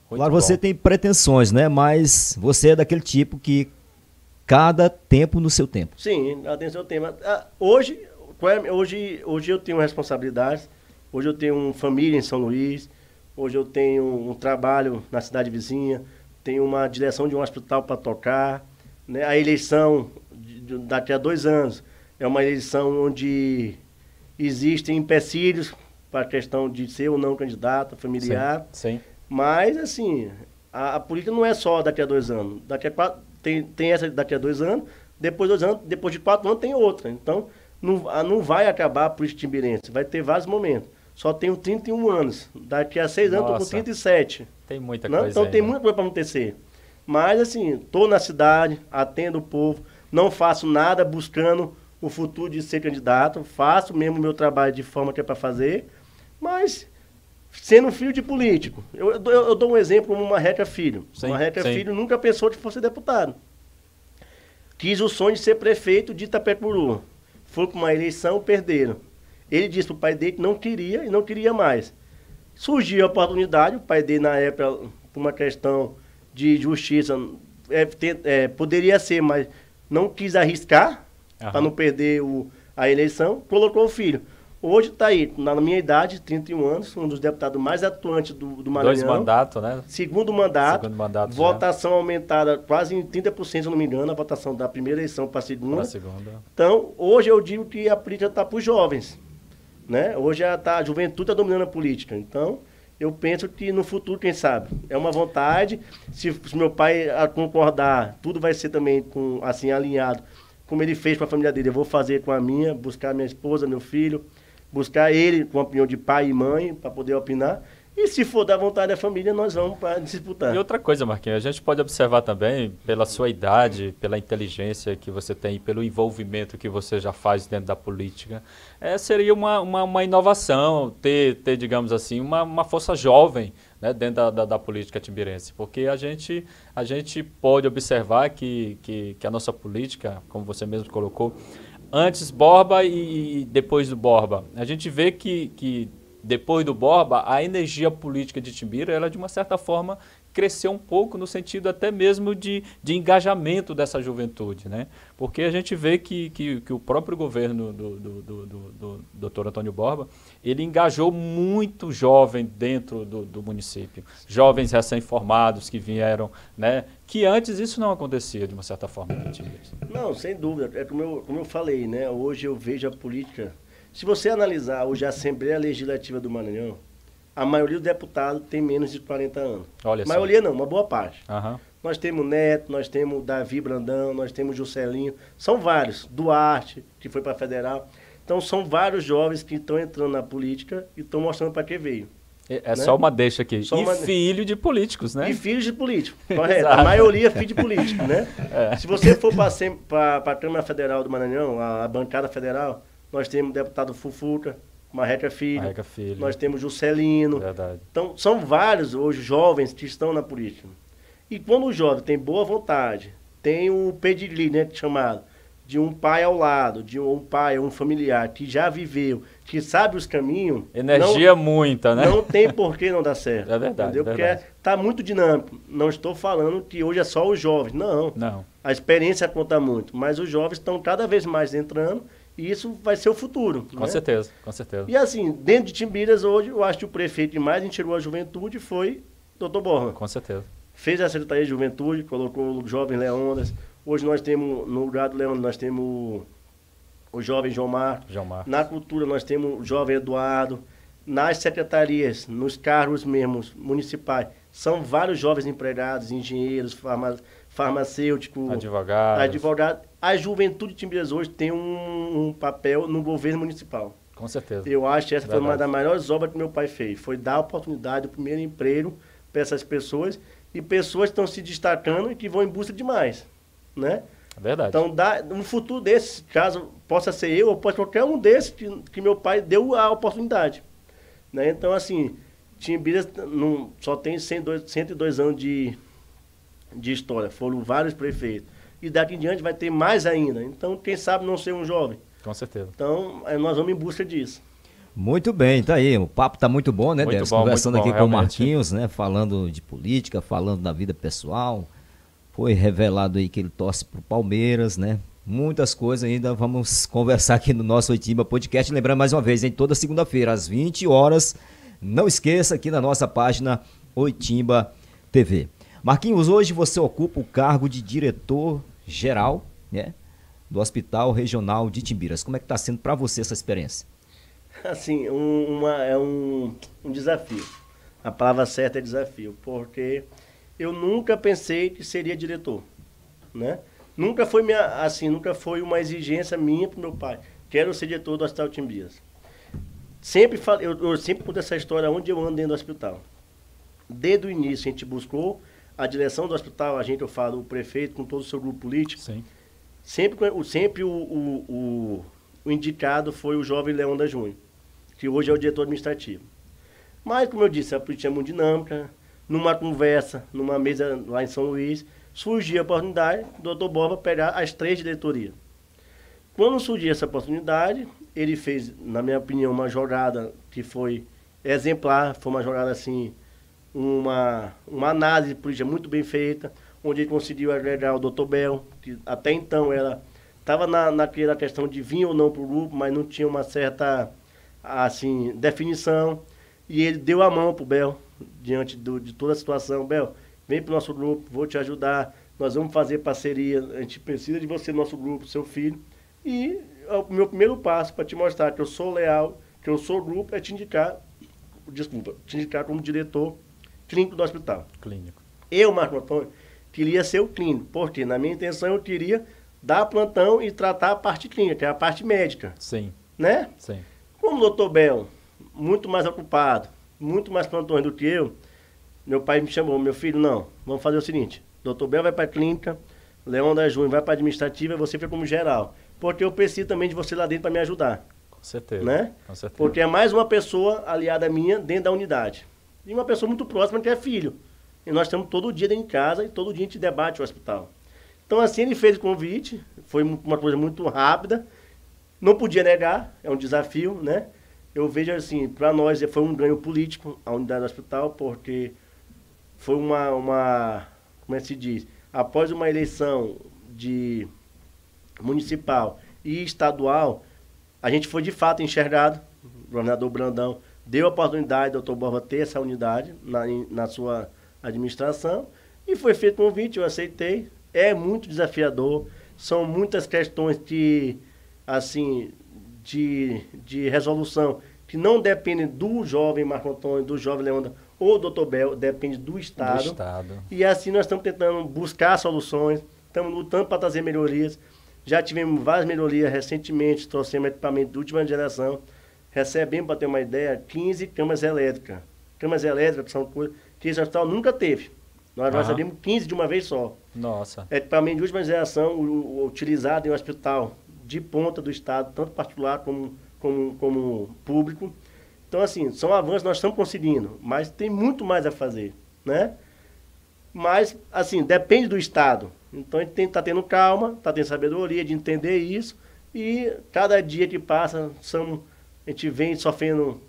Claro, você tem pretensões, né? Mas você é daquele tipo que cada tempo no seu tempo. Sim, cada tempo no seu tempo. Hoje eu tenho responsabilidades, hoje eu tenho família em São Luís, hoje eu tenho um trabalho na cidade vizinha, tenho uma direção de um hospital para tocar, né? A eleição daqui a 2 anos é uma eleição onde existem empecilhos para a questão de ser ou não candidato, familiar. Sim, sim. Mas, assim, a política não é só daqui a 2 anos. Daqui a 4, tem essa daqui a 2 anos, depois de 2 anos, depois de 4 anos tem outra. Então, não vai acabar a política timbirense, vai ter vários momentos. Só tenho 31 anos. Daqui a 6 anos estou com 37. Tem muita não? coisa Então aí, tem né? muita coisa para acontecer. Mas assim, estou na cidade, atendo o povo, não faço nada buscando o futuro de ser candidato, faço mesmo o meu trabalho de forma que é para fazer, mas sendo filho de político. Eu dou um exemplo como uma Marreca Filho. Sim, Uma Marreca sim. Filho nunca pensou que fosse deputado. Quis o sonho de ser prefeito de Itapecuru. Foi para uma eleição, perderam. Ele disse para o pai dele que não queria e não queria mais. Surgiu a oportunidade, o pai dele na época, por uma questão de justiça, poderia ser, mas não quis arriscar, para não perder a eleição, colocou o filho. Hoje está aí, na minha idade, 31 anos, um dos deputados mais atuantes do Maranhão. 2 mandatos, né? Segundo mandato, já. votação aumentada quase em 30%, se eu não me engano, a votação da primeira eleição para a segunda. Para a segunda. Então, hoje eu digo que a política está para os jovens. Né? Hoje a juventude está dominando a política. Então, eu penso que no futuro, quem sabe, é uma vontade. Se meu pai concordar, tudo vai ser também assim, alinhado, como ele fez com a família dele. Eu vou fazer com a minha, buscar minha esposa, meu filho, buscar ele com a opinião de pai e mãe, para poder opinar. E se for da vontade da família, nós vamos para disputar. E outra coisa, Marquinhos, a gente pode observar também, pela sua idade, pela inteligência que você tem, pelo envolvimento que você já faz dentro da política, seria uma inovação ter, digamos assim, uma força jovem, né, dentro da política timbirense. Porque a gente pode observar que a nossa política, como você mesmo colocou, antes Borba e depois do Borba, a gente vê que depois do Borba, a energia política de Timbira, ela de uma certa forma cresceu um pouco no sentido até mesmo de engajamento dessa juventude, né? Porque a gente vê que o próprio governo do Dr. Antônio Borba, ele engajou muito jovem dentro do município, jovens recém-formados que vieram, né? Que antes isso não acontecia de uma certa forma. Não, sem dúvida, é como eu falei, né? Hoje eu vejo a política. Se você analisar hoje a Assembleia Legislativa do Maranhão, a maioria dos deputados tem menos de 40 anos. Olha a maioria não, uma boa parte. Uhum. Nós temos Neto, nós temos Davi Brandão, nós temos Juscelinho, são vários. Duarte, que foi para a Federal. Então são vários jovens que estão entrando na política e estão mostrando para que veio. É, né? Só uma deixa aqui. Só filho de políticos, né? E filhos de políticos, correto. A maioria é filho de políticos, né? Se você for para a Câmara Federal do Maranhão, a bancada federal, nós temos o deputado Fufuca, Marreca Filho, nós temos Juscelino. Verdade. Então, são vários hoje jovens que estão na política. E quando o jovem tem boa vontade, tem o pedigree, né, chamado, de um pai ao lado, de um pai, um familiar que já viveu, que sabe os caminhos... Energia muita, né? Não tem por que não dar certo. É verdade, entendeu? Porque está muito dinâmico. Não estou falando que hoje é só os jovens, não. A experiência conta muito, mas os jovens estão cada vez mais entrando. E isso vai ser o futuro. Com certeza, com certeza. E assim, dentro de Timbiras hoje, eu acho que o prefeito que mais enxergou a juventude foi Dr. Borba. Com certeza. Fez a Secretaria de Juventude, colocou o jovem Leondas. Hoje nós temos, no lugar do Leondas, nós temos o jovem João Marcos. Na cultura nós temos o jovem Eduardo. Nas secretarias, nos cargos mesmos municipais, são vários jovens empregados, engenheiros, farmacêuticos, advogados. A juventude de Timbiras hoje tem um papel no governo municipal. Com certeza. Eu acho que essa foi uma das maiores obras que meu pai fez. Foi dar a oportunidade, o primeiro emprego para essas pessoas. E pessoas que estão se destacando e que vão em busca de mais. Né? É verdade. Então, um futuro desse, caso possa ser eu ou pode ser qualquer um desses que meu pai deu a oportunidade. Né? Então, assim, Timbiras só tem 102 anos de história. Foram vários prefeitos. E daqui em diante vai ter mais ainda. Então, quem sabe não ser um jovem. Com certeza. Então, nós vamos em busca disso. Muito bem, tá aí. O papo tá muito bom, né, Décio? Conversando aqui com o Marquinhos, né? Falando de política, falando da vida pessoal. Foi revelado aí que ele torce pro Palmeiras, né? Muitas coisas ainda vamos conversar aqui no nosso Oitimba Podcast. Lembrando mais uma vez, em toda segunda-feira, às 20 horas. Não esqueça aqui na nossa página Oitimba TV. Marquinhos, hoje você ocupa o cargo de diretor-geral, né, do Hospital Regional de Timbiras. Como é que está sendo para você essa experiência? Assim, é um desafio. A palavra certa é desafio, porque eu nunca pensei que seria diretor, né? Nunca foi uma exigência minha para o meu pai. Quero ser diretor do Hospital Timbias. Eu sempre conto essa história onde eu ando dentro do hospital. Desde o início a gente buscou a direção do hospital, eu falo, o prefeito com todo o seu grupo político. Sim. Sempre o indicado foi o jovem Leonda Júnior, que hoje é o diretor administrativo. Mas, como eu disse, a política é muito dinâmica. Numa conversa, numa mesa lá em São Luís, surgiu a oportunidade do doutor Borba pegar as 3 diretorias. Quando surgiu essa oportunidade, ele fez, na minha opinião, uma jogada que foi exemplar, foi uma jogada assim, uma análise política muito bem feita, onde ele conseguiu agregar o doutor Bel, que até então ela estava naquela questão de vir ou não para o grupo, mas não tinha uma certa assim, definição, e ele deu a mão para o Bel, diante de toda a situação. Bel, vem para o nosso grupo, vou te ajudar, nós vamos fazer parceria, a gente precisa de você no nosso grupo, seu filho, e o meu primeiro passo para te mostrar que eu sou leal, que eu sou grupo, é te indicar como diretor clínico do hospital. Clínico. Eu, Marco Antônio, queria ser o clínico, porque na minha intenção eu queria dar plantão e tratar a parte clínica, que é a parte médica. Sim. Né? Sim. Como o doutor Bel, muito mais ocupado, muito mais plantões do que eu, meu pai me chamou, meu filho, não, vamos fazer o seguinte, doutor Bel vai para a clínica, Leonda Júnior vai para a administrativa, você fica como geral, porque eu preciso também de você lá dentro para me ajudar. Com certeza. Né? Com certeza. Porque é mais uma pessoa aliada minha dentro da unidade. E uma pessoa muito próxima que é filho. E nós estamos todo dia dentro de casa e todo dia a gente debate o hospital. Então assim ele fez o convite, foi uma coisa muito rápida, não podia negar, é um desafio, né? Eu vejo assim, para nós foi um ganho político a unidade do hospital, porque foi como é que se diz, após uma eleição de municipal e estadual, a gente foi de fato enxergado, o governador Brandão deu a oportunidade do Dr. Borba ter essa unidade na sua administração, e foi feito o convite, eu aceitei, é muito desafiador, são muitas questões que, assim, de resolução, que não dependem do jovem Marco Antônio, do jovem Leonda ou do Dr. Bel, depende do Estado. Do Estado. E assim nós estamos tentando buscar soluções, estamos lutando para trazer melhorias. Já tivemos várias melhorias recentemente, trouxemos equipamento de última geração. Recebemos, para ter uma ideia, 15 camas elétricas. Camas elétricas são coisas que esse hospital nunca teve. Nós recebemos 15 de uma vez só. Nossa. Equipamento de última geração utilizado em um hospital de ponta do Estado, tanto particular como público. Então, assim, são avanços que nós estamos conseguindo, mas tem muito mais a fazer, né? Mas, assim, depende do Estado. Então, a gente está tendo calma, está tendo sabedoria de entender isso, e cada dia que passa, a gente vem sofrendo,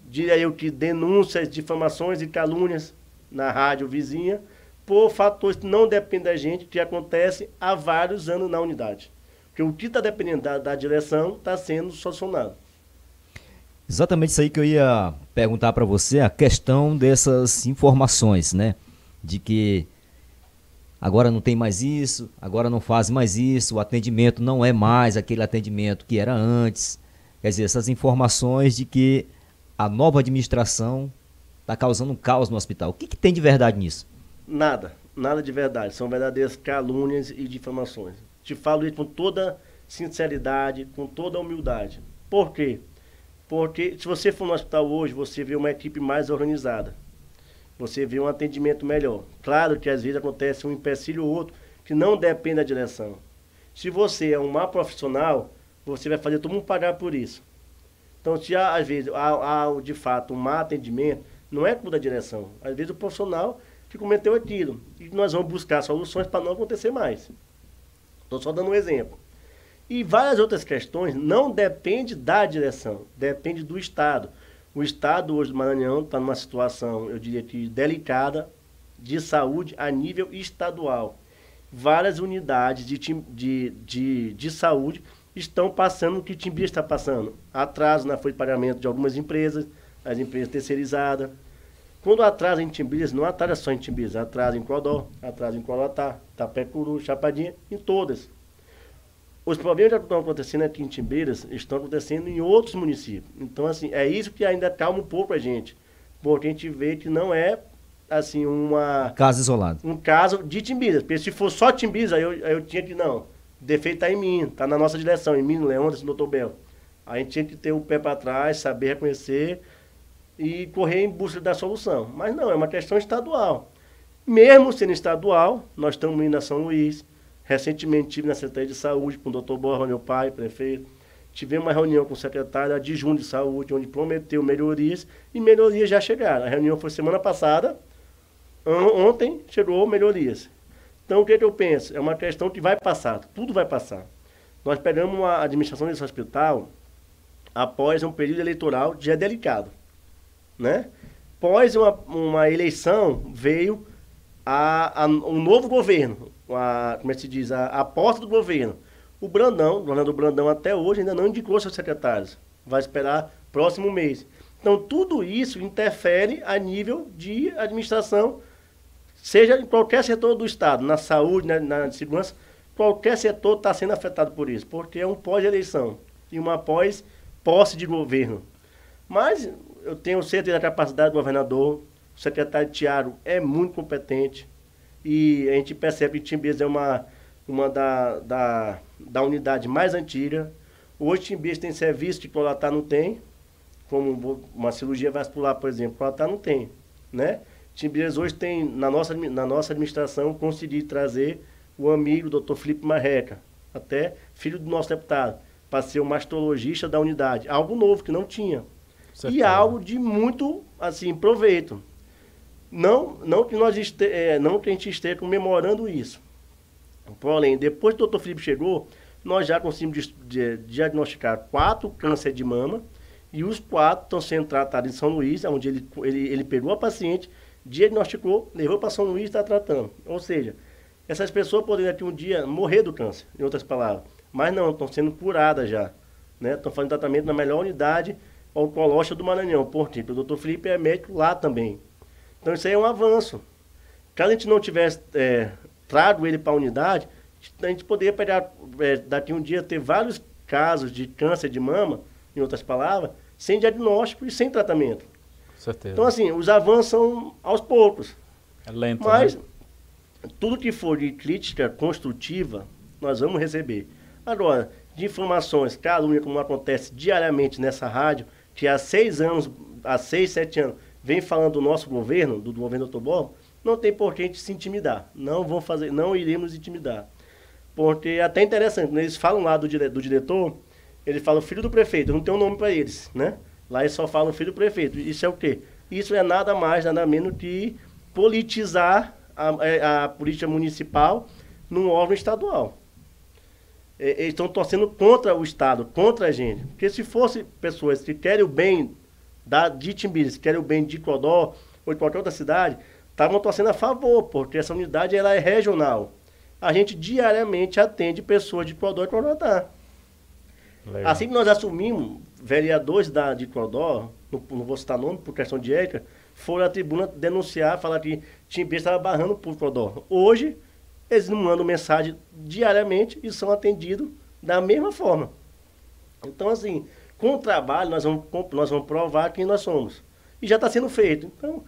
diria eu que denúncias, difamações e calúnias na rádio vizinha, por fatores que não dependem da gente, que acontece há vários anos na unidade. Porque o que está dependendo da direção está sendo solucionado. Exatamente isso aí que eu ia perguntar para você, a questão dessas informações, né? De que agora não tem mais isso, agora não faz mais isso, o atendimento não é mais aquele atendimento que era antes. Quer dizer, essas informações de que a nova administração está causando um caos no hospital. O que tem de verdade nisso? Nada de verdade. São verdadeiras calúnias e difamações. Te falo isso com toda sinceridade, com toda humildade. Por quê? Porque se você for no hospital hoje, você vê uma equipe mais organizada. Você vê um atendimento melhor. Claro que às vezes acontece um empecilho ou outro que não depende da direção. Se você é um mau profissional, você vai fazer todo mundo pagar por isso. Então, se às vezes há de fato um mau atendimento, não é culpa da direção. Às vezes o profissional que cometeu aquilo. E nós vamos buscar soluções para não acontecer mais. Estou só dando um exemplo. E várias outras questões não dependem da direção, depende do Estado. O Estado hoje do Maranhão está numa situação, eu diria que delicada, de saúde a nível estadual. Várias unidades de saúde estão passando o que Timbias está passando. Atraso na folha de pagamento de algumas empresas, as empresas terceirizadas. Quando atrasa em Timbias, não atrasa só em Timbias, atrasa em Codó, atrasa em Colotá, Tapecuru, Chapadinha, em todas. Os problemas que estão acontecendo aqui em Timbeiras estão acontecendo em outros municípios. Então, assim, é isso que ainda calma um pouco a gente. Porque a gente vê que não é, assim, Caso isolado. um caso de Timbeiras. Porque se for só Timbeiras, aí eu tinha que, não, o defeito está em mim, está na nossa direção, em mim, no Leônidas, no Dr. Bel. A gente tinha que ter o pé para trás, saber reconhecer e correr em busca da solução. Mas não, é uma questão estadual. Mesmo sendo estadual, nós estamos indo a São Luís. Recentemente estive na Secretaria de Saúde com o Dr. Borja, meu pai, prefeito. Tivemos uma reunião com o secretário adjunto de saúde, onde prometeu melhorias, e melhorias já chegaram. A reunião foi semana passada, ontem chegou melhorias. Então, o que eu penso? É uma questão que vai passar, tudo vai passar. Nós pegamos a administração desse hospital após um período eleitoral já delicado, né? Após uma eleição, veio um novo governo, como é que se diz, a posse do governo. O governador Brandão até hoje ainda não indicou seus secretários. Vai esperar próximo mês. Então, tudo isso interfere a nível de administração, seja em qualquer setor do Estado, na saúde, na segurança, qualquer setor está sendo afetado por isso, porque é um pós-eleição e uma pós-posse de governo. Mas eu tenho certeza da capacidade do governador, o secretário Tiago é muito competente e a gente percebe que Timbeiras é uma da unidade mais antiga. Hoje Timbeiras tem serviço que Cloratá não tem, como uma cirurgia vascular, por exemplo, Cloratá não tem, né? Timbeiras hoje tem, na nossa administração, conseguir trazer o amigo Dr. Felipe Marreca, até filho do nosso deputado, para ser o mastologista da unidade, algo novo que não tinha. E algo de muito, assim, proveito. Não que a gente esteja comemorando isso. Porém, depois que o Dr. Felipe chegou, nós já conseguimos diagnosticar 4 cânceres de mama e os 4 estão sendo tratados em São Luís, onde ele pegou a paciente, diagnosticou, levou para São Luís e está tratando. Ou seja, essas pessoas poderiam aqui um dia morrer do câncer, em outras palavras. Mas não, estão sendo curadas já. Né? Estão fazendo tratamento na melhor unidade oncológica do Maranhão. Por quê? Porque o Dr. Felipe é médico lá também. Então isso aí é um avanço. Caso a gente não tivesse trago ele para a unidade, a gente poderia pegar, daqui um dia, ter vários casos de câncer de mama, em outras palavras, sem diagnóstico e sem tratamento. Certeza. Então, assim, os avanços são aos poucos. É lento, mas, né? Tudo que for de crítica construtiva, nós vamos receber. Agora, de informações, calúnia, como acontece diariamente nessa rádio, que há 6 anos, há 6, 7 anos, vem falando do nosso governo, do governo do Dr. Borba, não tem por que a gente se intimidar. Não iremos intimidar. Porque é até interessante, quando eles falam lá do diretor, ele fala o filho do prefeito, não tem um nome para eles, né? Lá eles só falam filho do prefeito. Isso é o quê? Isso é nada mais, nada menos que politizar a política municipal num órgão estadual. Eles estão torcendo contra o Estado, contra a gente. Porque se fosse pessoas que querem o bem de Timbeiras, que querem o bem de Codó ou de qualquer outra cidade, estavam torcendo a favor, porque essa unidade ela é regional. A gente diariamente atende pessoas de Codó e Coroatá. Assim que nós assumimos, vereadores de Codó, não vou citar nome por questão de ética, foram à tribuna denunciar, falar que Timbeiras estava barrando por Codó. Hoje, eles não mandam mensagem diariamente e são atendidos da mesma forma. Então, assim, com o trabalho, nós vamos provar quem nós somos. E já está sendo feito. Então,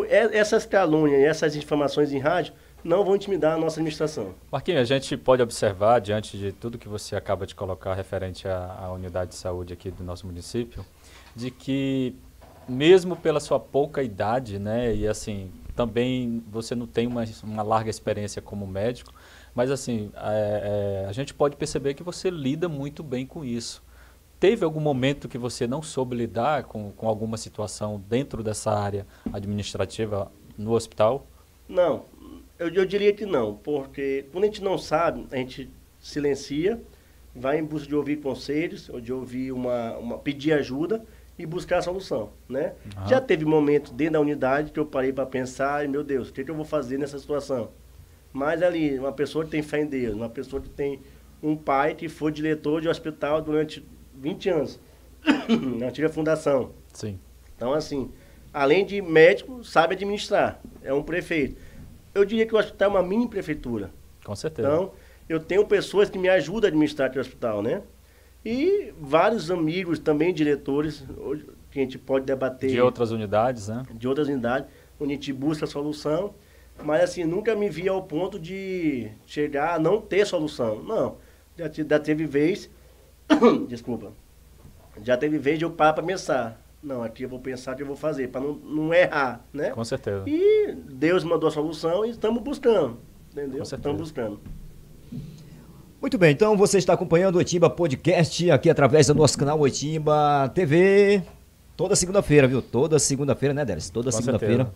essas calúnias e essas informações em rádio não vão intimidar a nossa administração. Marquinhos, a gente pode observar, diante de tudo que você acaba de colocar referente à unidade de saúde aqui do nosso município, de que mesmo pela sua pouca idade, né, e assim, também você não tem uma larga experiência como médico, mas assim, a gente pode perceber que você lida muito bem com isso. Teve algum momento que você não soube lidar com alguma situação dentro dessa área administrativa no hospital? Não, eu diria que não, porque quando a gente não sabe, a gente silencia, vai em busca de ouvir conselhos, ou de ouvir pedir ajuda e buscar a solução, né? Uhum. Já teve momentos dentro da unidade que eu parei para pensar, meu Deus, o que eu vou fazer nessa situação? Mas ali, uma pessoa que tem fé em Deus, uma pessoa que tem um pai que foi diretor de hospital durante 20 anos, na antiga fundação. Sim. Então, assim, além de médico, sabe administrar, é um prefeito. Eu diria que o hospital é uma mini prefeitura. Com certeza. Então, eu tenho pessoas que me ajudam a administrar aquele hospital, né? E vários amigos também, diretores, hoje, que a gente pode debater. De outras unidades, né? De outras unidades, onde a gente busca a solução. Mas, assim, nunca me vi ao ponto de chegar a não ter solução. Não. Já teve vez... Desculpa. Já teve vez de eu parar para pensar. Não, aqui eu vou pensar o que eu vou fazer, para não errar, né? Com certeza. E Deus mandou a solução e estamos buscando, entendeu? Com certeza. Estamos buscando. Muito bem, então você está acompanhando o Oitimba Podcast aqui através do nosso canal Oitimba TV. Toda segunda-feira, viu? Toda segunda-feira, né, Deres? Toda segunda-feira.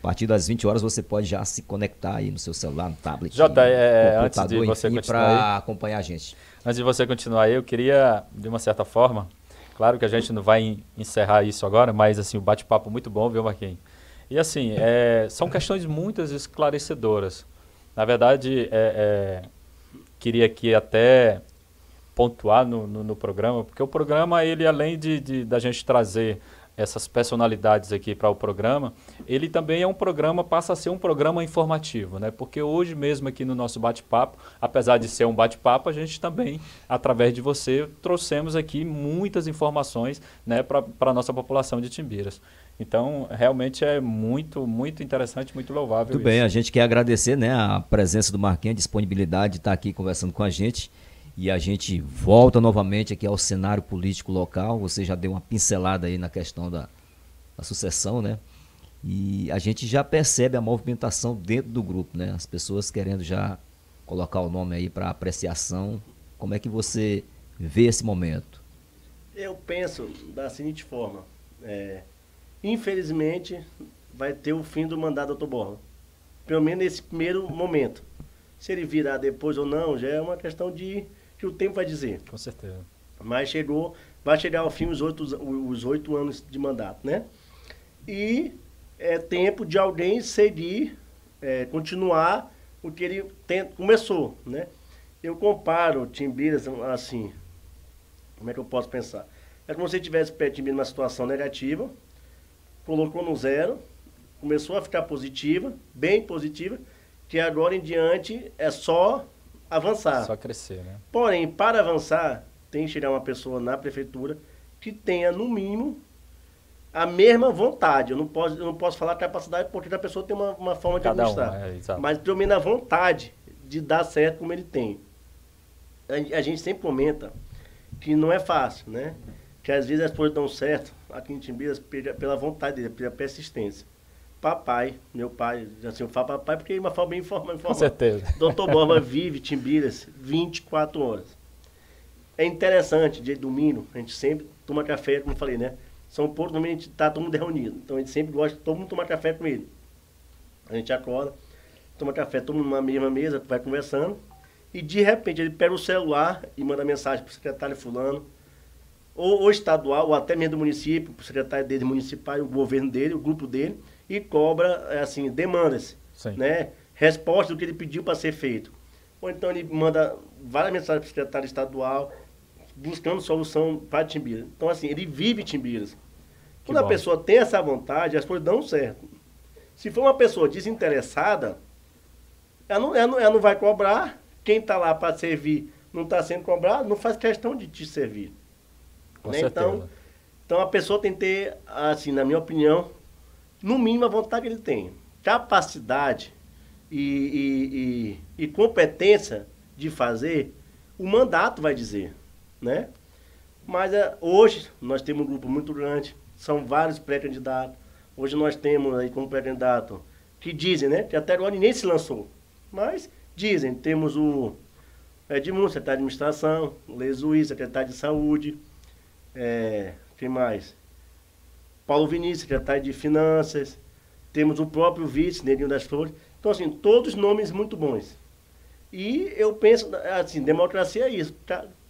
A partir das 20 horas você pode já se conectar aí no seu celular, no tablet, Jota, no antes de você continuar para acompanhar a gente. Antes de você continuar aí, eu queria, de uma certa forma, claro que a gente não vai encerrar isso agora, mas assim, o bate-papo muito bom, viu, Marquinhos? E assim, são questões muito esclarecedoras. Na verdade, queria aqui até pontuar no programa, porque o programa, ele além da gente trazer essas personalidades aqui para o programa, ele também é um programa, passa a ser um programa informativo, né? Porque hoje mesmo aqui no nosso bate-papo, apesar de ser um bate-papo, a gente também, através de você, trouxemos aqui muitas informações, né, para a nossa população de Timbiras. Então, realmente é muito, muito interessante, muito louvável. Muito bem, a gente quer agradecer, né, a presença do Marquinhos, a disponibilidade de estar aqui conversando com a gente. E a gente volta novamente aqui ao cenário político local. Você já deu uma pincelada aí na questão da sucessão, né? E a gente já percebe a movimentação dentro do grupo, né? As pessoas querendo já colocar o nome aí para apreciação. Como é que você vê esse momento? Eu penso da seguinte forma. Infelizmente, vai ter o fim do mandato do Dr. Borba. Pelo menos nesse primeiro momento. Se ele virar depois ou não, já é uma questão que o tempo vai dizer. Com certeza. Mas vai chegar ao fim os 8 anos de mandato, né? E é tempo de alguém seguir, continuar o que ele começou, né? Eu comparo Timbiras assim, como é que eu posso pensar? É como se ele tivesse perto de mim numa situação negativa, colocou no zero, começou a ficar positiva, bem positiva, que agora em diante é só avançar. Só crescer, né? Porém, para avançar, tem que chegar uma pessoa na prefeitura que tenha, no mínimo, a mesma vontade. Eu não posso falar capacidade porque a pessoa tem uma forma de administrar. Mas pelo menos a vontade de dar certo como ele tem. A gente sempre comenta que não é fácil, né? Que às vezes as coisas dão certo aqui em Timbiras pela vontade dele, pela persistência. Papai, meu pai, assim, eu falo papai porque é uma forma bem informal. Com certeza. Dr. Borba vive Timbiras 24 horas. É interessante, dia de domingo, a gente sempre toma café, como eu falei, né? São poucos, normalmente a gente tá todo mundo reunido. Então a gente sempre gosta de todo mundo tomar café com ele. A gente acorda, toma café, todo mundo numa mesma mesa, vai conversando. E de repente ele pega o celular e manda mensagem pro secretário fulano, ou estadual, ou até mesmo do município, pro secretário dele municipal, o governo dele, o grupo dele, e cobra, assim, demandas, né? Resposta do que ele pediu para ser feito. Ou então ele manda várias mensagens para o secretário estadual, buscando solução para Timbiras. Então, assim, ele vive Timbiras. Quando a pessoa tem essa vontade, as coisas dão certo. Se for uma pessoa desinteressada, ela não vai cobrar. Quem está lá para servir não está sendo cobrado, não faz questão de te servir. Né? Então, a pessoa tem que ter, assim, na minha opinião, no mínimo a vontade que ele tem. Capacidade e competência de fazer, o mandato vai dizer, né? Mas hoje nós temos um grupo muito grande, são vários pré-candidatos. Hoje nós temos aí como pré-candidato que dizem, né? Que até agora ninguém se lançou. Mas dizem, temos o Edmundo, secretário de administração, o Lesuí, secretário de saúde, quem mais? Paulo Vinícius, secretário de finanças, temos o próprio vice, Nerinho das Flores. Então, assim, todos nomes muito bons. E eu penso, assim, democracia é isso.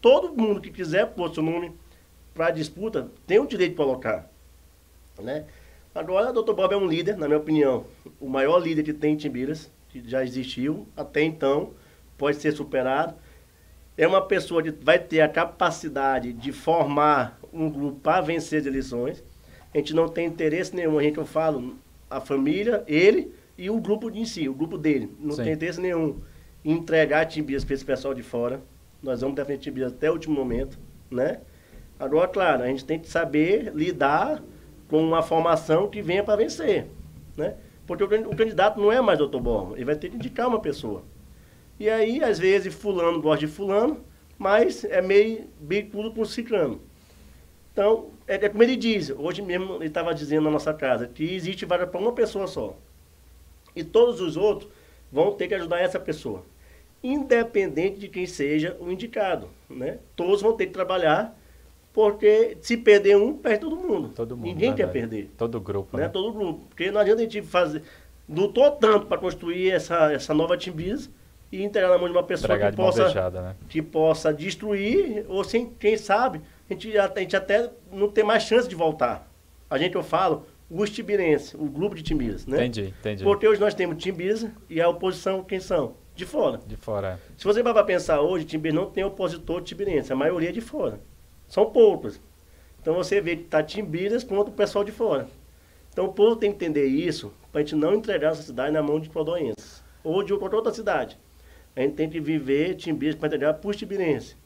Todo mundo que quiser pôr seu nome para disputa tem o direito de colocar, né? Agora, o Dr. Borba é um líder, na minha opinião, o maior líder que tem em Timbiras, que já existiu até então, pode ser superado. É uma pessoa que vai ter a capacidade de formar um grupo para vencer as eleições. A gente não tem interesse nenhum, eu falo, a família, ele e o grupo em si, o grupo dele, não tem interesse nenhum entregar Timbiras para esse pessoal de fora. Nós vamos defender Timbiras até o último momento, né? Agora, claro, a gente tem que saber lidar com uma formação que venha para vencer, né? Porque o candidato não é mais Dr. Borba, ele vai ter que indicar uma pessoa. E aí, às vezes, fulano gosta de fulano, mas é meio tudo com ciclano. Então, é como ele diz, hoje mesmo ele estava dizendo na nossa casa, que existe vaga para uma pessoa só. E todos os outros vão ter que ajudar essa pessoa. Independente de quem seja o indicado, né? Todos vão ter que trabalhar, porque se perder um, perde todo mundo. Ninguém quer perder. Todo grupo, né? Todo grupo. Porque não adianta a gente lutou tanto para construir essa nova Timbiras e entregar na mão de uma pessoa que possa destruir, ou sem, quem sabe, a gente até não tem mais chance de voltar. Eu falo, os timbirenses, o grupo de Timbiras, né? Entendi. Porque hoje nós temos Timbiras e a oposição, quem são? De fora. De fora. Se você vai pensar hoje, Timbiras não tem opositor timbirense, a maioria é de fora. São poucos. Então você vê que está Timbiras contra o pessoal de fora. Então o povo tem que entender isso, para a gente não entregar essa cidade na mão de clodoenses, ou de qualquer outra cidade. A gente tem que viver Timbiras para entregar para os timbirenses.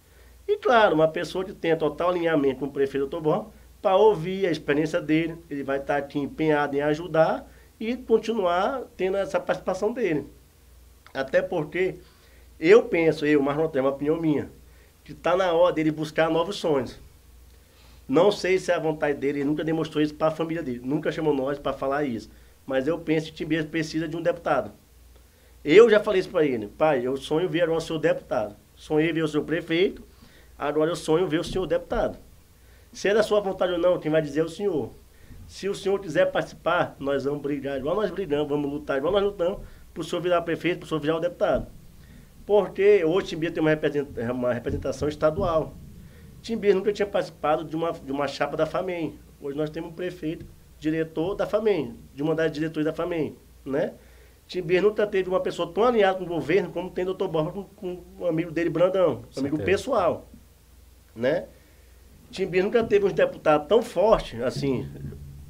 E claro, uma pessoa que tenha total alinhamento com o prefeito Dr. Borba, para ouvir a experiência dele, ele vai estar aqui empenhado em ajudar e continuar tendo essa participação dele. Até porque eu penso, mas não tenho uma opinião minha, que está na hora dele buscar novos sonhos. Não sei se é a vontade dele, ele nunca demonstrou isso para a família dele, nunca chamou nós para falar isso. Mas eu penso que Timbiras precisa de um deputado. Eu já falei isso para ele, pai, eu sonho ver o seu deputado. Sonhei ver o seu prefeito, agora eu sonho ver o senhor deputado. Se é da sua vontade ou não, quem vai dizer é o senhor. Se o senhor quiser participar, nós vamos brigar igual nós brigamos, vamos lutar igual nós lutamos, para o senhor virar prefeito, para o senhor virar o deputado. Porque hoje Timbiras tem uma representação estadual. Timbiras nunca tinha participado de uma chapa da FAMEM. Hoje nós temos um prefeito, diretor da FAMEM, de uma das diretores da FAMEM, né? Timbiras nunca teve uma pessoa tão alinhada com o governo como tem o Dr. Borba com um amigo dele, Brandão, um amigo pessoal, né? Timbiras nunca teve uns deputados tão fortes, assim,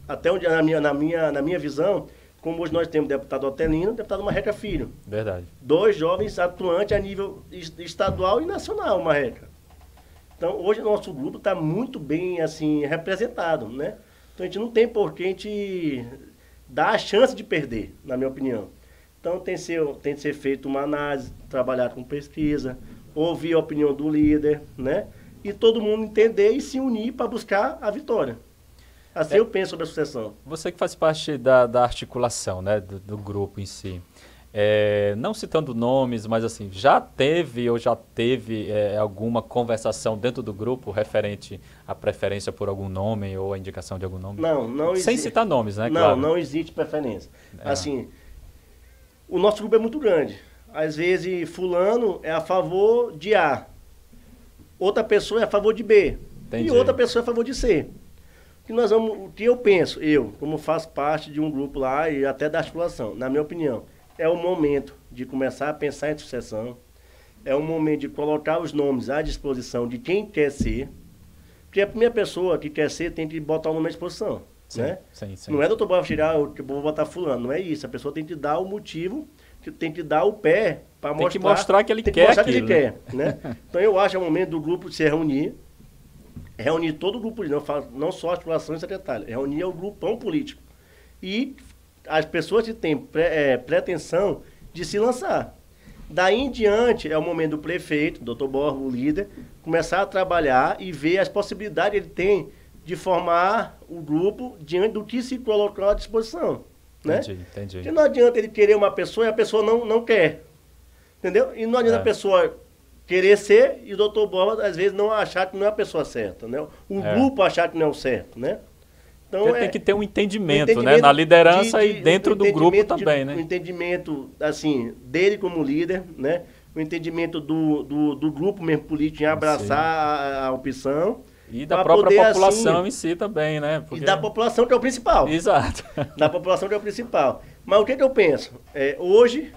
até onde, na minha visão, como hoje nós temos o deputado Otelino e o deputado Marreca Filho. Verdade. 2 jovens atuantes a nível estadual e nacional, Marreca. Então, hoje o nosso grupo está muito bem, assim, representado, né? Então, a gente não tem por que a gente dar a chance de perder, na minha opinião. Então, tem que ser feita uma análise, trabalhar com pesquisa, ouvir a opinião do líder, né? E todo mundo entender e se unir para buscar a vitória. Assim eu penso sobre a sucessão. Você que faz parte da articulação, né, do grupo em si, não citando nomes, mas assim, já teve alguma conversação dentro do grupo referente à preferência por algum nome ou a indicação de algum nome? Não existe. Sem citar nomes, né? Não, claro. Não existe preferência. Assim, o nosso grupo é muito grande. Às vezes, fulano é a favor de A, outra pessoa é a favor de B, Entendi. E outra pessoa é a favor de C. O que eu penso, como faço parte de um grupo lá e até da articulação, na minha opinião, é o momento de começar a pensar em sucessão, é o momento de colocar os nomes à disposição de quem quer ser, porque a primeira pessoa que quer ser tem que botar o nome à disposição. Sim, né? sim. Não é doutor Borba tirar, eu vou botar fulano, não é isso. A pessoa tem que dar o motivo, tem que dar o pé para mostrar. Tem que mostrar que ele quer aquilo. Né? Então eu acho que é o momento do grupo se reunir todo o grupo, não só a articulação e secretária, reunir o grupão político. E as pessoas que têm pretensão de se lançar. Daí em diante é o momento do prefeito, doutor Borba, o líder, começar a trabalhar e ver as possibilidades que ele tem de formar o grupo diante do que se colocou à disposição. Né? Entendi. Porque não adianta ele querer uma pessoa e a pessoa não quer. Entendeu? E não adianta a pessoa querer ser e o doutor Borba, às vezes, não achar que não é a pessoa certa. Né? O grupo achar que não é o certo. Né? Então, tem que ter um entendimento, né? Na liderança e dentro do grupo também. Né? O entendimento assim, dele como líder, né? O entendimento do grupo mesmo político em abraçar a opção. E da própria população em si também, né? Porque... E da população, que é o principal. Exato. Da população, que é o principal. Mas o que eu penso? Hoje,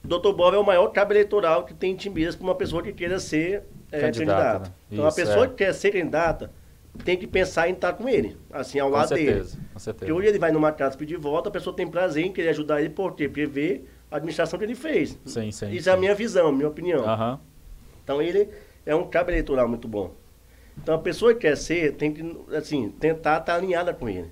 o doutor Borba é o maior cabo eleitoral que tem em Timbiras para uma pessoa que queira ser candidata. Né? Então, a pessoa que quer ser candidata tem que pensar em estar com ele, assim, ao lado dele. Com certeza. Porque hoje ele vai numa casa pedir voto, a pessoa tem prazer em querer ajudar ele, por quê? Porque vê a administração que ele fez. Sim. Isso é a minha visão, a minha opinião. Aham. Então ele é um cabo eleitoral muito bom. Então a pessoa que quer ser tem que, assim, tentar estar alinhada com ele,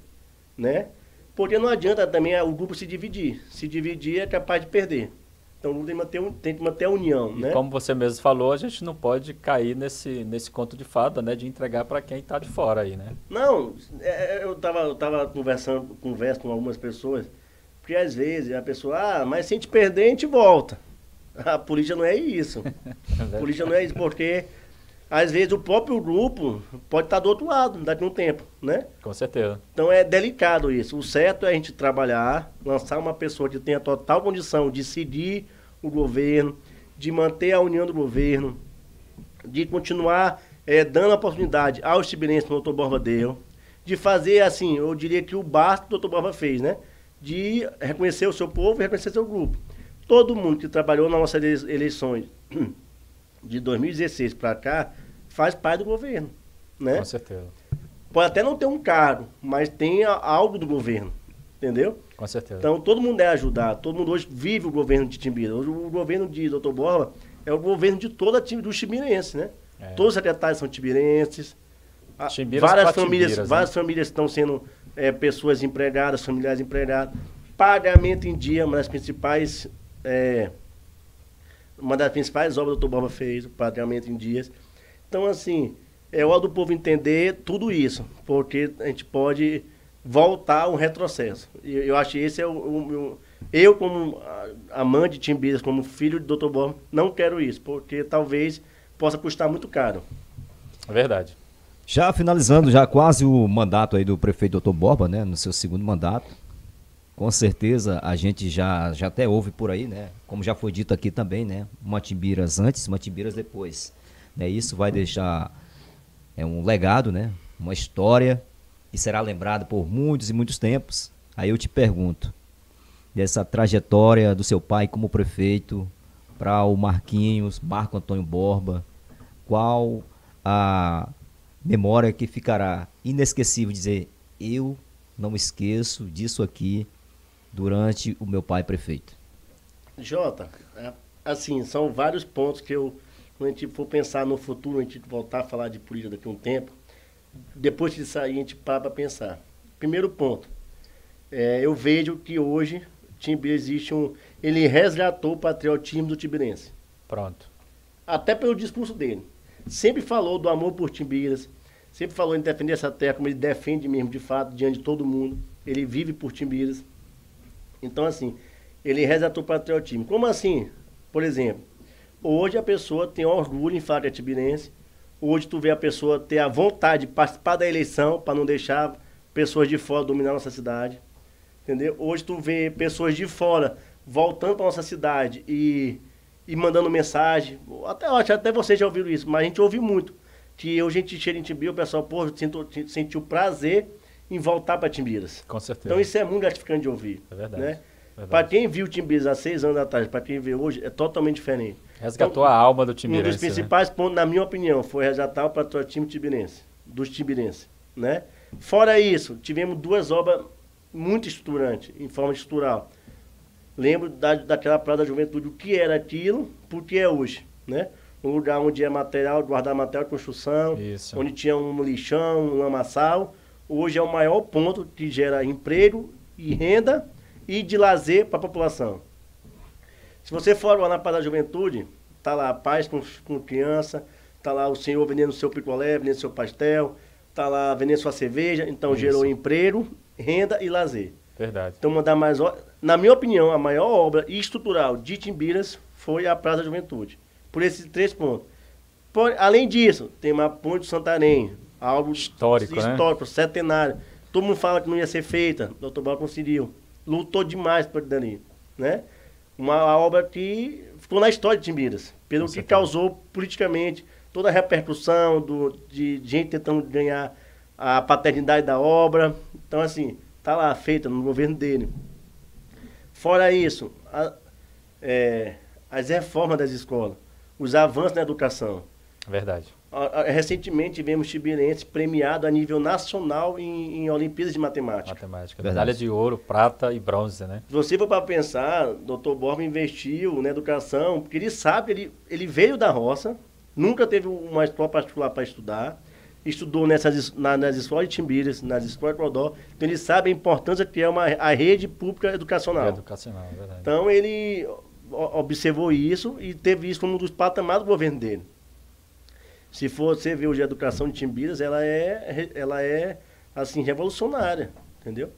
né? Porque não adianta também o grupo se dividir. Se dividir é capaz de perder. Então o grupo tem que manter a união, E né? como você mesmo falou, a gente não pode cair nesse conto de fada, né? De entregar para quem está de fora aí, né? Não, eu tava converso com algumas pessoas, porque às vezes a pessoa, mas se a gente perder, a gente volta. A política não é isso. A política não é isso, porque às vezes o próprio grupo pode estar do outro lado, daqui a um tempo, né? Com certeza. Então é delicado isso. O certo é a gente trabalhar, lançar uma pessoa que tenha total condição de seguir o governo, de manter a união do governo, de continuar dando a oportunidade aos tibirenses que o Dr. Borba deu, de fazer assim, eu diria que o básico que o Dr. Borba fez, né? De reconhecer o seu povo e reconhecer seu grupo. Todo mundo que trabalhou nas nossas eleições de 2016 para cá faz parte do governo, né? Com certeza. Pode até não ter um cargo, mas tem algo do governo, entendeu? Com certeza. Então todo mundo é ajudado, todo mundo hoje vive o governo de Timbira. Hoje o governo de Dr. Borba é o governo de toda a time dos tibirenses, né? Todos os secretários são tibirenses. Várias famílias estão sendo pessoas empregadas, familiares empregadas. Pagamento em dia, uma das principais obras que o Dr. Borba fez, o pagamento em dias. Então, assim, é hora do povo entender tudo isso, porque a gente pode voltar um retrocesso. E eu acho que esse é eu, como amante de Timbiras, como filho de Dr. Borba, não quero isso, porque talvez possa custar muito caro. É verdade. Já finalizando já quase o mandato aí do prefeito Dr. Borba, né, no seu segundo mandato, com certeza a gente já até ouve por aí, né, como já foi dito aqui também, né, Matimbiras antes, Matimbiras depois, né, isso vai deixar um legado, né, uma história que será lembrado por muitos e muitos tempos. Aí eu te pergunto, dessa trajetória do seu pai como prefeito para o Marco Antônio Borba, qual a memória que ficará inesquecível, dizer, eu não esqueço disso aqui durante o meu pai prefeito? Jota, assim, são vários pontos que quando a gente for pensar no futuro, a gente voltar a falar de política daqui a um tempo, depois de sair a gente para pensar. Primeiro ponto, eu vejo que hoje Timbiras ele resgatou o patriotismo do tibirense. Pronto. Até pelo discurso dele. Sempre falou do amor por Timbiras, sempre falou em defender essa terra, como ele defende mesmo, de fato, diante de todo mundo. Ele vive por Timbiras. Então, assim, ele resgatou o patriotismo. Como assim? Por exemplo, hoje a pessoa tem orgulho em falar que é tibirense. Hoje tu vê a pessoa ter a vontade de participar da eleição para não deixar pessoas de fora dominar a nossa cidade. Entendeu? Hoje tu vê pessoas de fora voltando para nossa cidade e mandando mensagem. Até vocês já ouviram isso, mas a gente ouve muito. Que hoje a gente chega em Timbiras, o pessoal sentiu prazer em voltar para Timbiras. Com certeza. Então isso é muito gratificante de ouvir. É verdade. Né? Verdade. Para quem viu Timbiras há 6 anos atrás, para quem vê hoje, é totalmente diferente. Resgatou a alma do Um Timbirense. dos principais pontos, na minha opinião, foi resgatar o patriotismo tibirense, dos tibirenses, né? Fora isso, tivemos 2 obras muito estruturantes, em forma estrutural. Lembro daquela Praça da Juventude, o que era aquilo, porque é hoje, né? Um lugar onde é material, guardar material de construção, Isso. onde tinha um lixão, um lamaçal. Hoje é o maior ponto que gera emprego e renda e de lazer para a população. Se você for lá na Praça da Juventude, tá lá a paz com criança, tá lá o senhor vendendo seu picolé, vendendo seu pastel, tá lá vendendo sua cerveja, então Isso. gerou emprego, renda e lazer. Verdade. Então, na minha opinião, a maior obra estrutural de Timbiras foi a Praça da Juventude, por esses 3 pontos. Além disso, tem uma ponte do Santarém, algo Histórico, né? Centenário. Todo mundo fala que não ia ser feita, o Dr. Borba conseguiu. Lutou demais por dali, né? Uma obra que ficou na história de Timbiras, pelo que causou politicamente toda a repercussão de gente tentando ganhar a paternidade da obra. Então, assim, tá lá, feita no governo dele. Fora isso, as reformas das escolas, os avanços na educação. Verdade. Recentemente tivemos tibirense premiado a nível nacional em Olimpíadas de Matemática. Matemática. Medalha de ouro, prata e bronze, né? Se você for para pensar, o Dr. Borba investiu na educação, porque ele sabe, ele veio da roça, nunca teve uma escola particular para estudar, estudou nas escolas de Timbiras, nas escolas de Codó, então ele sabe a importância que é a rede pública educacional. Educacional, é verdade. Então ele observou isso e teve isso como um dos patamares do governo dele. Se for você ver hoje a educação de Timbiras, ela é assim, revolucionária, entendeu?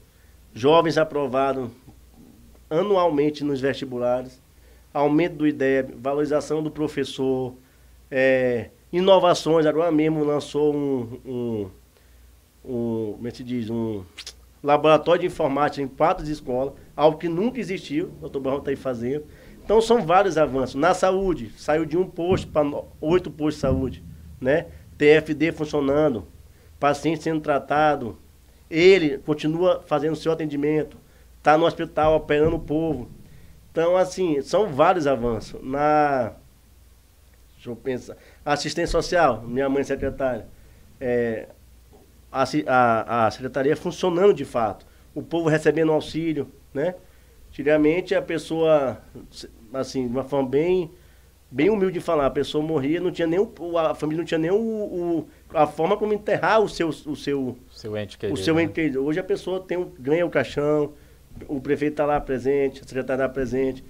Jovens aprovados anualmente nos vestibulares, aumento do IDEB, valorização do professor, inovações. Agora mesmo lançou como é que se diz, um laboratório de informática em 4 escolas, algo que nunca existiu, o Dr. Barão está aí fazendo. Então são vários avanços. Na saúde, saiu de 1 posto para 8 postos de saúde, né? TFD funcionando, paciente sendo tratado, ele continua fazendo seu atendimento, está no hospital operando o povo. Então, assim, são vários avanços. Deixa eu pensar. Assistência social, minha mãe secretária. A secretaria funcionando de fato. O povo recebendo auxílio, né? Antigamente a pessoa, assim, de uma forma bem humilde de falar, a pessoa morria, não tinha nem a família não tinha nem a forma como enterrar o seu ente querido. O seu ente querido. Hoje a pessoa ganha o caixão, o prefeito está lá presente, a secretária está presente,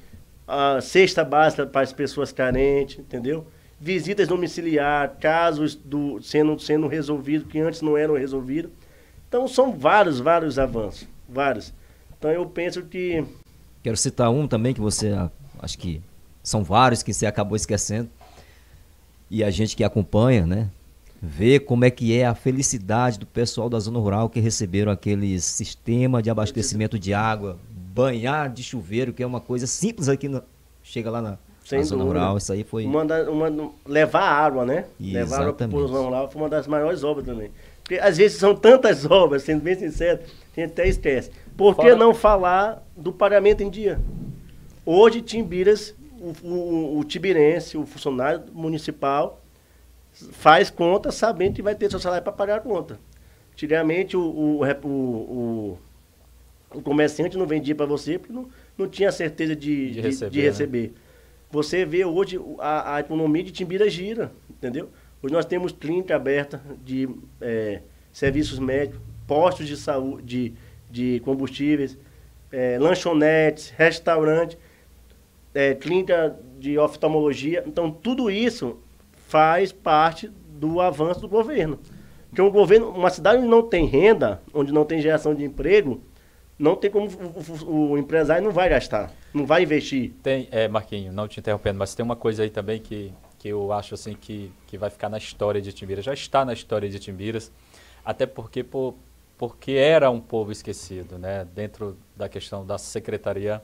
a cesta básica para as pessoas carentes, entendeu? Visitas domiciliar, casos sendo resolvidos que antes não eram resolvidos. Então são vários avanços, vários. Então eu penso que... Quero citar um também que você, acho que são vários que você acabou esquecendo, e a gente que acompanha, né, vê como é que é a felicidade do pessoal da zona rural que receberam aquele sistema de abastecimento de água, banhar de chuveiro, que é uma coisa simples aqui, chega lá na zona rural, isso aí foi... levar água, né? Exatamente. Levar água para a zona rural foi uma das maiores obras também. Porque às vezes são tantas obras, sendo bem sincero, a gente até esquece. Por que não falar do pagamento em dia? Hoje, Timbiras, o tibirense, o funcionário municipal, faz conta sabendo que vai ter seu salário para pagar a conta. Antigamente, o comerciante não vendia para você porque não tinha certeza de receber. Né? Você vê hoje a economia de Timbiras gira, entendeu? Hoje nós temos clínica aberta de serviços médicos, postos de saúde, de combustíveis, lanchonetes, restaurante, clínica de oftalmologia. Então, tudo isso faz parte do avanço do governo. Porque um governo, uma cidade onde não tem renda, onde não tem geração de emprego, não tem como o empresário não vai gastar, não vai investir. Tem, Marquinho, não te interrompendo, mas tem uma coisa aí também que eu acho assim que vai ficar na história de Timbiras, já está na história de Timbiras, até porque era um povo esquecido, né? Dentro da questão da Secretaria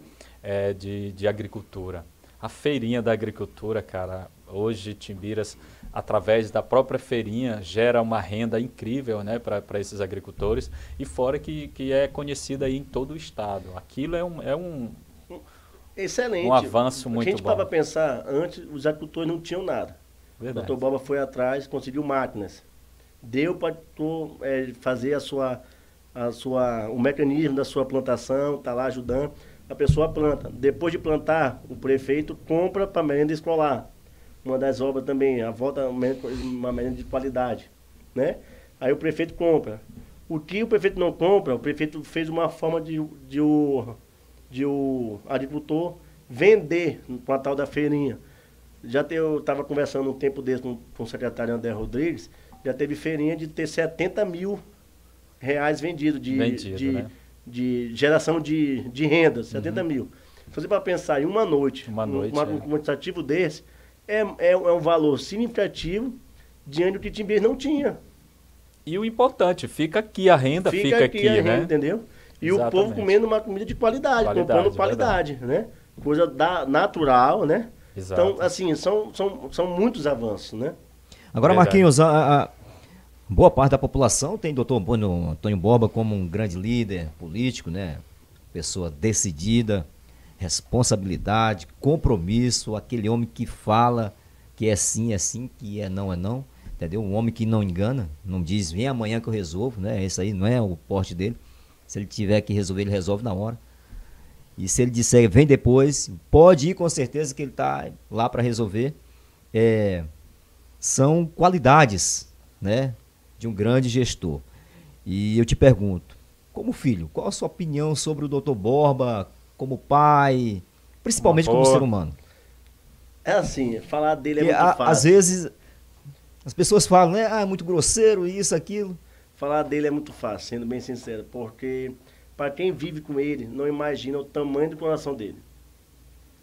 de Agricultura. A feirinha da agricultura, cara, hoje Timbiras, através da própria feirinha, gera uma renda incrível, né, para esses agricultores, e fora que é conhecida aí em todo o estado. Aquilo excelente. Um avanço muito bom. A gente para pensar, antes os agricultores não tinham nada. Verdade. O Dr. Boba foi atrás, conseguiu máquinas. Deu para fazer o mecanismo da sua plantação, está lá ajudando. A pessoa planta. Depois de plantar, o prefeito compra para merenda escolar. Uma das obras também, a volta uma merenda de qualidade, né? Aí o prefeito compra. O que o prefeito não compra, o prefeito fez uma forma de o agricultor vender com a tal da feirinha. Eu estava conversando um tempo desse com o secretário André Rodrigues, já teve feirinha de ter 70 mil reais vendido né? de geração de renda, 70 mil. Se você para pensar em uma noite, um quantitativo desse, é um valor significativo diante do que Timbiras não tinha. E o importante, fica aqui a renda, fica aqui, né? Renda, entendeu? E exatamente. O povo comendo uma comida de qualidade, comprando qualidade, né? Coisa natural, né? Exato. Então, assim, são muitos avanços, né? Agora, verdade. Marquinhos, boa parte da população tem o Dr. Antônio Borba como um grande líder político, né? Pessoa decidida, responsabilidade, compromisso, aquele homem que fala que é sim, que é não, entendeu? Um homem que não engana, não diz, vem amanhã que eu resolvo, né? Esse aí não é o porte dele. Se ele tiver que resolver, ele resolve na hora. E se ele disser, vem depois, pode ir com certeza que ele está lá para resolver. São qualidades, né, de um grande gestor. E eu te pergunto, como filho, qual a sua opinião sobre o Dr. Borba, como pai, principalmente como ser humano? É assim, falar dele é Porque, muito fácil. às vezes, as pessoas falam, né, é muito grosseiro, isso, aquilo. Falar dele é muito fácil, sendo bem sincero, porque para quem vive com ele, não imagina o tamanho do coração dele.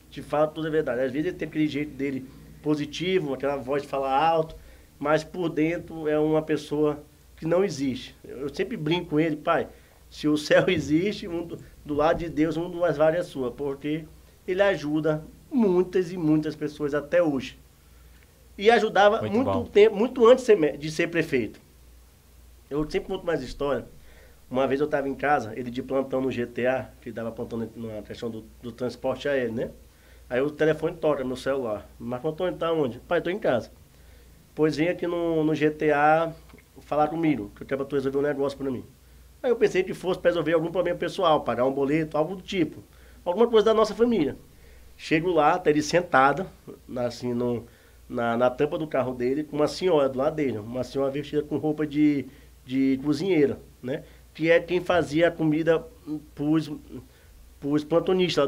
Te falo toda a verdade. Às vezes ele tem aquele jeito dele positivo, aquela voz de falar alto, mas por dentro é uma pessoa que não existe. Eu sempre brinco com ele, pai, se o céu existe, do lado de Deus, um das várias suas, porque ele ajuda muitas e muitas pessoas até hoje. E ajudava muito antes de ser prefeito. Eu sempre conto mais história. Uma vez eu estava em casa, ele de plantão no GTA, que dava plantão na questão do transporte aéreo, né? Aí o telefone toca no celular. Marco Antônio, tá onde? Pai, tô em casa. Pois vem aqui no GTA falar comigo, que eu quero resolver um negócio para mim. Aí eu pensei que fosse para resolver algum problema pessoal, pagar um boleto, algo do tipo. Alguma coisa da nossa família. Chego lá, tá ele sentado, assim, na tampa do carro dele, com uma senhora do lado dele. Uma senhora vestida com roupa de cozinheira, né? Que é quem fazia a comida pros plantonistas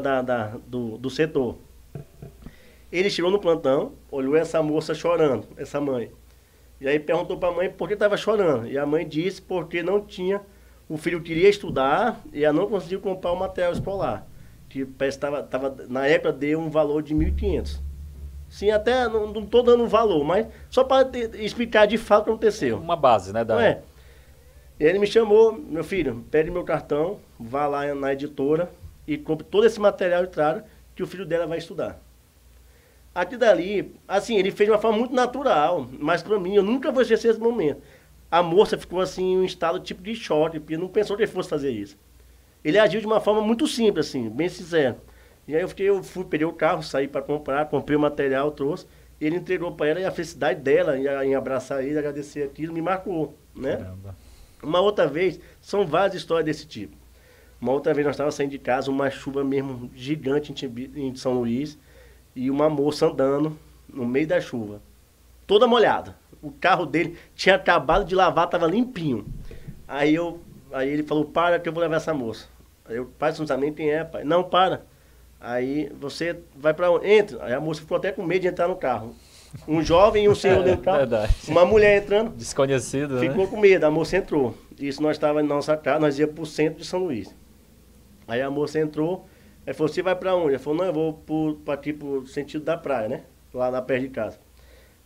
do setor. Ele chegou no plantão, olhou essa moça chorando, essa mãe. E aí perguntou para a mãe por que estava chorando. E a mãe disse porque não tinha, o filho queria estudar e ela não conseguiu comprar o material escolar. Que na época deu um valor de 1.500. Sim, até não estou dando valor, mas só para explicar de fato o que aconteceu. Uma base, né? Não é? Ele me chamou, meu filho, pede meu cartão, vá lá na editora e compre todo esse material e traga que o filho dela vai estudar. Aqui dali, assim, ele fez de uma forma muito natural, mas para mim, eu nunca vou esquecer esse momento. A moça ficou assim, em um estado tipo de choque, porque não pensou que ele fosse fazer isso. Ele agiu de uma forma muito simples, assim, bem sincero. E aí eu fui, peguei o carro, saí para comprar, comprei o material, trouxe, ele entregou para ela e a felicidade dela em abraçar ele, agradecer aquilo, me marcou, né? Caramba. Uma outra vez, são várias histórias desse tipo. Uma outra vez nós estávamos saindo de casa, uma chuva mesmo gigante em São Luís, e uma moça andando no meio da chuva, toda molhada. O carro dele tinha acabado de lavar, estava limpinho. Aí ele falou, para que eu vou levar essa moça. Aí eu, pai, você não sabe nem quem é, pai. Não, para. Aí você vai para onde? Entra. Aí a moça ficou até com medo de entrar no carro. Um jovem e um senhor dentro do carro. Verdade. Uma mulher entrando. Desconhecido, Ficou com medo, a moça entrou. Isso nós estávamos na nossa casa, nós íamos para o centro de São Luís. Aí a moça entrou, aí falou, você vai para onde? Ele falou, não, eu vou aqui pro sentido da praia, né? Lá na perto de casa.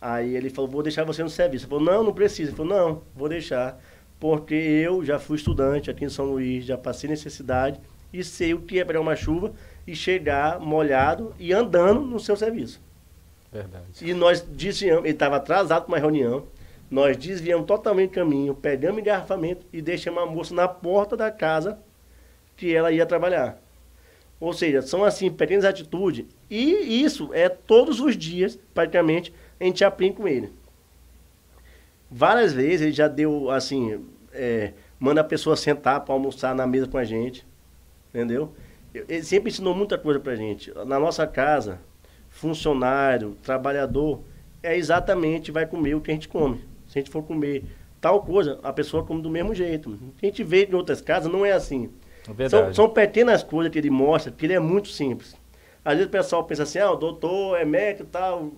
Aí ele falou, vou deixar você no serviço. Ele falou, não precisa. Ele falou, não, vou deixar, porque eu já fui estudante aqui em São Luís, já passei necessidade e sei o que é pegar uma chuva e chegar molhado e andando no seu serviço. Verdade. E nós desviamos, ele estava atrasado para uma reunião, nós desviamos totalmente o caminho, pegamos engarrafamento e deixamos a moça na porta da casa que ela ia trabalhar. Ou seja, são assim, pequenas atitudes, e isso é todos os dias, praticamente, a gente aprende com ele. Várias vezes ele já deu, assim, manda a pessoa sentar para almoçar na mesa com a gente, entendeu? Ele sempre ensinou muita coisa pra gente. Na nossa casa, funcionário, trabalhador, exatamente vai comer o que a gente come. Se a gente for comer tal coisa, a pessoa come do mesmo jeito. A gente vê em outras casas, não é assim. São pequenas coisas que ele mostra, que ele é muito simples. Às vezes o pessoal pensa assim, o doutor é médico, tal,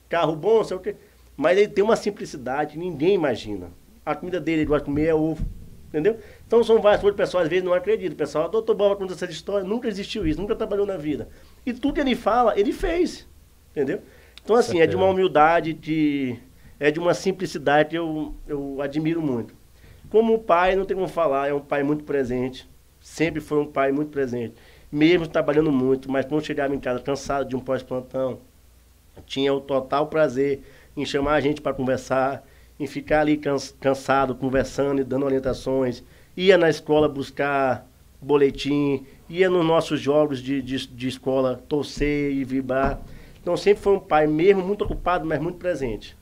carro bom, sei o quê. Mas ele tem uma simplicidade que ninguém imagina. A comida dele, ele gosta de comer ovo, entendeu? Então são várias coisas que o pessoal às vezes não acredita. O pessoal, doutor Borba conta essa história, nunca existiu isso, nunca trabalhou na vida. E tudo que ele fala, ele fez, entendeu? Então assim, é de uma humildade, é de uma simplicidade que eu admiro muito. Como pai, não tem como falar, é um pai muito presente. Sempre foi um pai muito presente. Mesmo trabalhando muito, mas quando chegava em casa cansado de um pós-plantão, tinha o total prazer em chamar a gente para conversar, em ficar ali cansado, conversando e dando orientações. Ia na escola buscar boletim, ia nos nossos jogos de escola torcer e vibrar. Então sempre foi um pai mesmo muito ocupado, mas muito presente.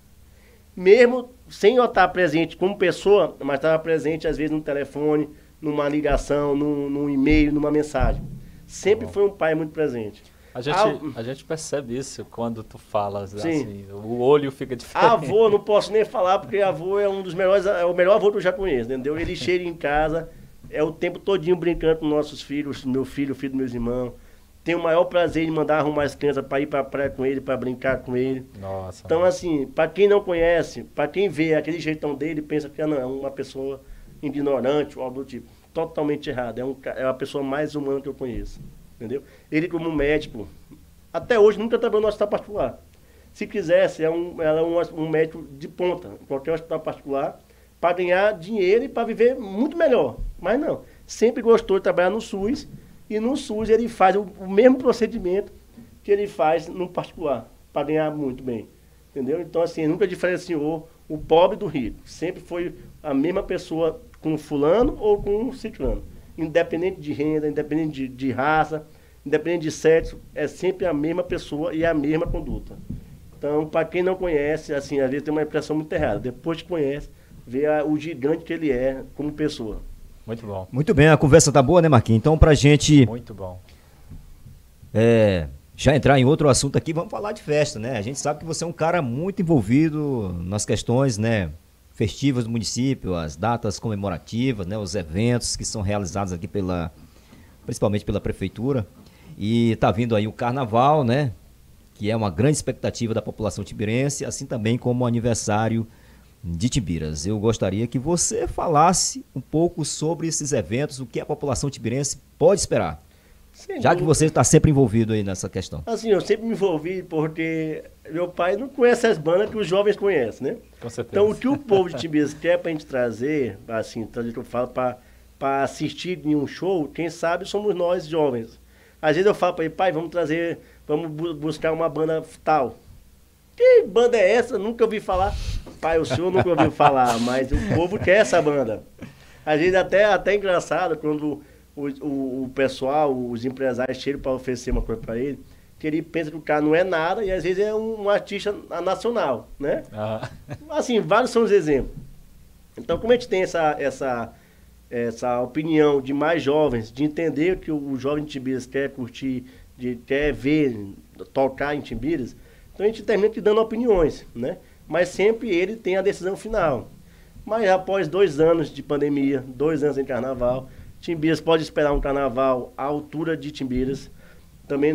mesmo sem eu estar presente como pessoa, mas estava presente às vezes no telefone, numa ligação, num e-mail, numa mensagem. Sempre foi um pai muito presente. A gente percebe isso quando tu falas, assim, o olho fica diferente. Avô, não posso nem falar, porque avô é um dos melhores, é o melhor avô que eu já conheço, entendeu? Ele chega em casa, é o tempo todinho brincando com nossos filhos, meu filho, o filho dos meus irmãos. Tenho o maior prazer em mandar arrumar as crianças para ir para a praia com ele, para brincar com ele. Nossa. Então, assim, para quem não conhece, para quem vê aquele jeitão dele, pensa que não, é uma pessoa ignorante ou algo do tipo. Totalmente errado. É a pessoa mais humana que eu conheço. Entendeu? Ele, como médico, até hoje nunca trabalhou no hospital particular. Se quisesse, ela é um médico de ponta, em qualquer hospital particular, para ganhar dinheiro e para viver muito melhor. Mas não. Sempre gostou de trabalhar no SUS. E no SUS ele faz o mesmo procedimento que ele faz no particular, para ganhar muito bem. Entendeu? Então, assim, nunca diferenciou o pobre do rico. Sempre foi a mesma pessoa com fulano ou com ciclano. Independente de renda, independente de raça, independente de sexo, é sempre a mesma pessoa e a mesma conduta. Então, para quem não conhece, assim, às vezes tem uma impressão muito errada. Depois que conhece, vê o gigante que ele é como pessoa. Muito bom. Muito bem, a conversa tá boa, né, Marquinhos? Então, pra gente... Muito bom. Já entrar em outro assunto aqui, vamos falar de festa, né? A gente sabe que você é um cara muito envolvido nas questões, né, festivas do município, as datas comemorativas, né, os eventos que são realizados aqui principalmente pela prefeitura. E tá vindo aí o carnaval, né, que é uma grande expectativa da população timbirense, assim também como o aniversário de Timbiras. Eu gostaria que você falasse um pouco sobre esses eventos, o que a população timbirense pode esperar. Já que você está sempre envolvido aí nessa questão. Assim, eu sempre me envolvi porque meu pai não conhece as bandas que os jovens conhecem, né? Com certeza. Então, o que o povo de Timbiras quer pra gente trazer, assim, trazer que eu falo, para assistir em um show, quem sabe somos nós jovens. Às vezes eu falo para ele, pai, vamos buscar uma banda tal. Que banda é essa? Nunca ouvi falar. Pai, o senhor nunca ouviu falar, mas o povo quer essa banda. Às vezes até engraçado quando o pessoal, os empresários chegam para oferecer uma coisa para ele, que ele pensa que o cara não é nada e às vezes é um artista nacional, né? Assim, vários são os exemplos. Então, como a gente tem essa opinião de mais jovens, de entender que o jovem de Timbiras quer curtir, quer ver, tocar em Timbiras, então a gente termina te dando opiniões, né? Mas sempre ele tem a decisão final. Mas após 2 anos de pandemia, 2 anos em carnaval, Timbiras pode esperar um carnaval à altura de Timbiras. Também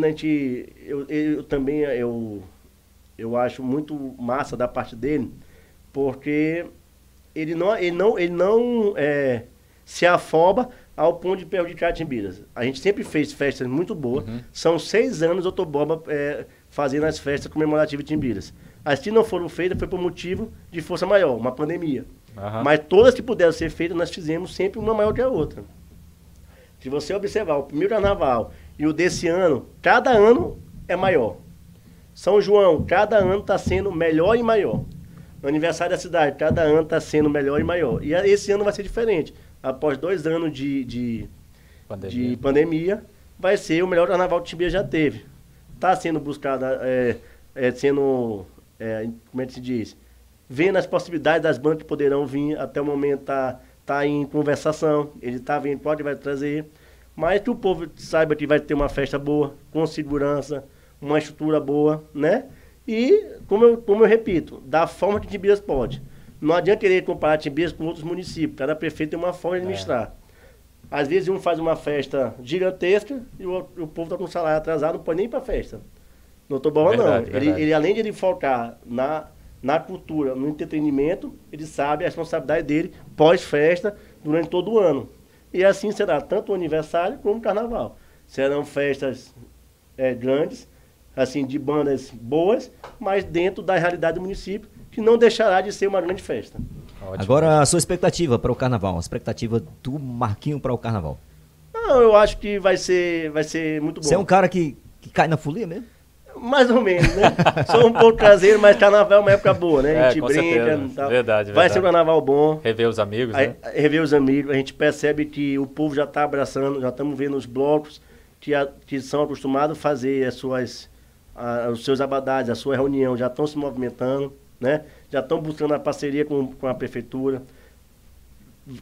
eu acho muito massa da parte dele, porque ele não se afoba ao ponto de prejudicar Timbiras. A gente sempre fez festas muito boas. São 6 anos eu tô boba fazendo as festas comemorativas de Timbiras. As que não foram feitas foi por motivo de força maior, uma pandemia. Mas todas que puderam ser feitas, nós fizemos sempre uma maior que a outra. Se você observar o primeiro carnaval e o desse ano, cada ano é maior. São João, cada ano está sendo melhor e maior. O aniversário da cidade, cada ano está sendo melhor e maior. E esse ano vai ser diferente. Após 2 anos de pandemia, vai ser o melhor carnaval que o Timbiras já teve. Está sendo buscado, como é que se diz? Vendo as possibilidades das bandas que poderão vir, até o momento está em conversação, ele está vendo, pode vai trazer, mas que o povo saiba que vai ter uma festa boa, com segurança, uma estrutura boa, né? E, como eu repito, da forma que Timbiras pode. Não adianta querer comparar Timbiras com outros municípios, cada prefeito tem uma forma de administrar. Às vezes um faz uma festa gigantesca e o povo está com o salário atrasado, não pode nem ir para a festa. Doutor Bola não. Ele, além de ele focar na cultura, no entretenimento, ele sabe a responsabilidade dele pós-festa, durante todo o ano. E assim será tanto o aniversário como o carnaval. Serão festas grandes, assim, de bandas boas, mas dentro da realidade do município, que não deixará de ser uma grande festa. Ótimo. Agora, a sua expectativa para o carnaval, a expectativa do Marquinhos para o carnaval? Não, eu acho que vai ser muito bom. Você é um cara que cai na folia mesmo? Mais ou menos, né? Sou um pouco caseiro, mas carnaval é uma época boa, né? A gente com brinca certeza. e tal. Verdade. Vai ser um carnaval bom. Rever os amigos, né? Rever os amigos. A gente percebe que o povo já está abraçando, já estamos vendo os blocos que são acostumados a fazer os seus abadás, a sua reunião, já estão se movimentando, né? já estão buscando a parceria com a prefeitura.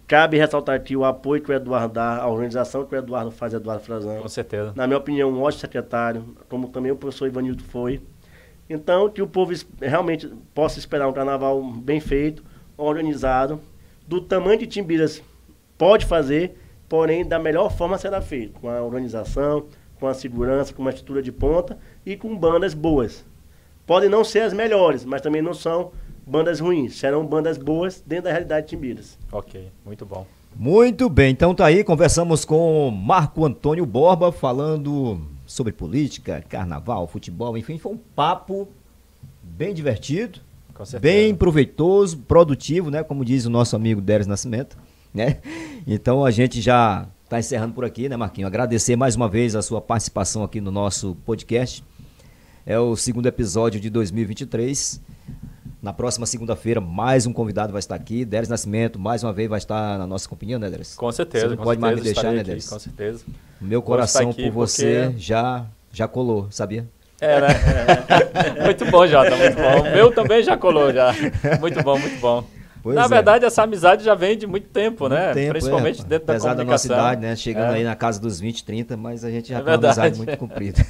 Cabe ressaltar aqui o apoio que o Eduardo dá, a organização que o Eduardo faz, Eduardo Frazão. Com certeza. Na minha opinião, um ótimo secretário, como também o professor Ivanildo foi. Então, que o povo realmente possa esperar um carnaval bem feito, organizado, do tamanho de Timbiras pode fazer, porém da melhor forma será feito, com a organização, com a segurança, com uma estrutura de ponta e com bandas boas. Podem não ser as melhores, mas também não são bandas ruins, serão bandas boas dentro da realidade de Timbiras. Ok, muito bom. Muito bem, então tá aí, conversamos com Marco Antônio Borba, falando sobre política, carnaval, futebol, enfim, foi um papo bem divertido, bem proveitoso, produtivo, né, como diz o nosso amigo Deres Nascimento, né? Então a gente já tá encerrando por aqui, né, Marquinho? Agradecer mais uma vez a sua participação aqui no nosso podcast. É o segundo episódio de 2023. Na próxima segunda-feira, mais um convidado vai estar aqui. Deres Nascimento, mais uma vez, vai estar na nossa companhia, né, Deres? Com certeza. Você não pode mais me deixar, né, Deres? Com certeza. Meu coração por você já colou, sabia? É, né? Muito bom, Jota, muito bom. O meu também já colou, já. Muito bom, muito bom. Pois Na verdade, essa amizade já vem de muito tempo, né? Principalmente dentro da comunicação. Apesar da nossa idade, né? Chegando aí na casa dos 20, 30, mas a gente já tem uma amizade muito comprida.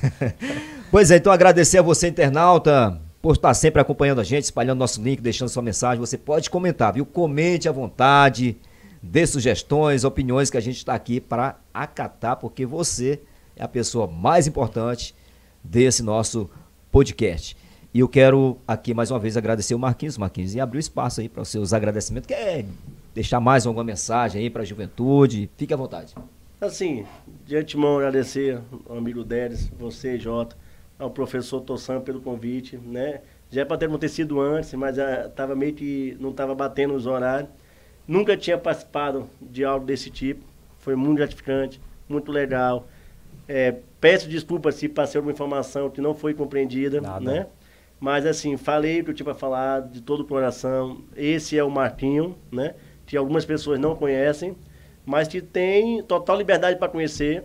Pois é, então agradecer a você, internauta, por estar sempre acompanhando a gente, espalhando nosso link, deixando sua mensagem. Você pode comentar, viu? Comente à vontade, dê sugestões, opiniões, que a gente está aqui para acatar, porque você é a pessoa mais importante desse nosso podcast. E eu quero aqui mais uma vez agradecer o Marquinhos, e abrir o espaço aí para os seus agradecimentos. Quer deixar mais alguma mensagem aí para a juventude? Fique à vontade. Assim, de antemão agradecer ao amigo Deres, você, Jota, ao professor Tossan pelo convite, né? Já é para ter sido antes, mas tava meio que não estava batendo os horários. Nunca tinha participado de algo desse tipo. Foi muito gratificante, muito legal. Peço desculpas se passei alguma informação que não foi compreendida, né? Mas assim, falei o que eu tinha para falar de todo o coração. Esse é o Marquinho, né? Que algumas pessoas não conhecem, mas que tem total liberdade para conhecer.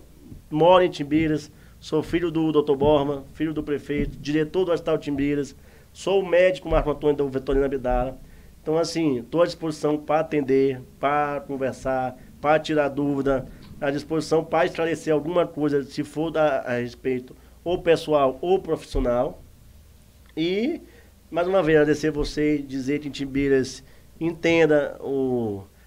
Moro em Timbiras, sou filho do Dr. Borba, filho do prefeito, diretor do Hospital Timbiras, sou o médico Marco Antônio da Vitorino Abdala. Então assim, estou à disposição para atender, para conversar, para tirar dúvida, à disposição para esclarecer alguma coisa, se for a respeito ou pessoal ou profissional. E, mais uma vez, agradecer a você, dizer que em Timbiras entenda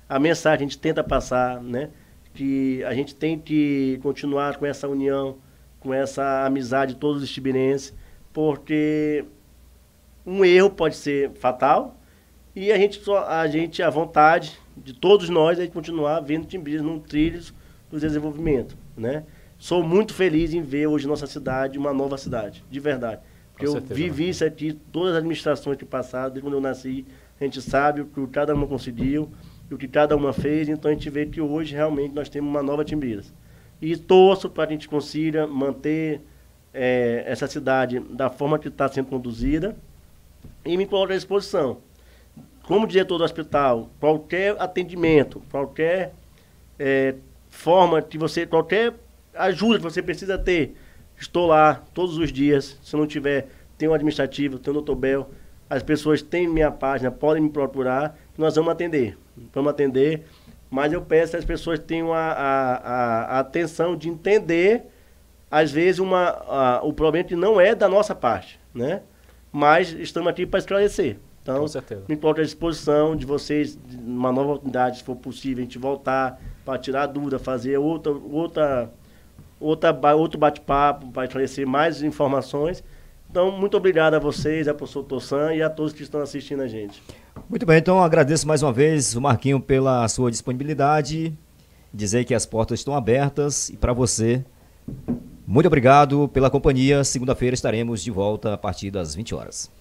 a mensagem que a gente tenta passar, né? Que a gente tem que continuar com essa união, com essa amizade de todos os timbirenses, porque um erro pode ser fatal e a gente, a vontade de todos nós é de continuar vendo Timbiras num trilho do desenvolvimento, né? Sou muito feliz em ver hoje nossa cidade uma nova cidade, de verdade. Porque eu vivi isso aqui, todas as administrações que passaram, desde quando eu nasci, a gente sabe o que cada uma conseguiu, o que cada uma fez, então a gente vê que hoje realmente nós temos uma nova Timbiras. E torço para que a gente consiga manter essa cidade da forma que está sendo conduzida e me coloco à disposição. Como diretor do hospital, qualquer atendimento, qualquer forma que você, qualquer ajuda que você precisa ter, estou lá todos os dias. Se não tiver, tem o administrativo, tem o Dr. Bel, as pessoas têm minha página, podem me procurar, nós vamos atender. Vamos atender, mas eu peço que as pessoas tenham a atenção de entender, às vezes, o problema que não é da nossa parte, né? Mas estamos aqui para esclarecer. Então, me coloco à disposição de vocês, uma nova oportunidade, se for possível, a gente voltar para tirar dúvida, fazer outro bate-papo, para esclarecer mais informações. Então, muito obrigado a vocês, ao professor Tossan e a todos que estão assistindo a gente. Muito bem, então agradeço mais uma vez o Marquinho pela sua disponibilidade, dizer que as portas estão abertas e para você, muito obrigado pela companhia. Segunda-feira estaremos de volta a partir das 20 horas.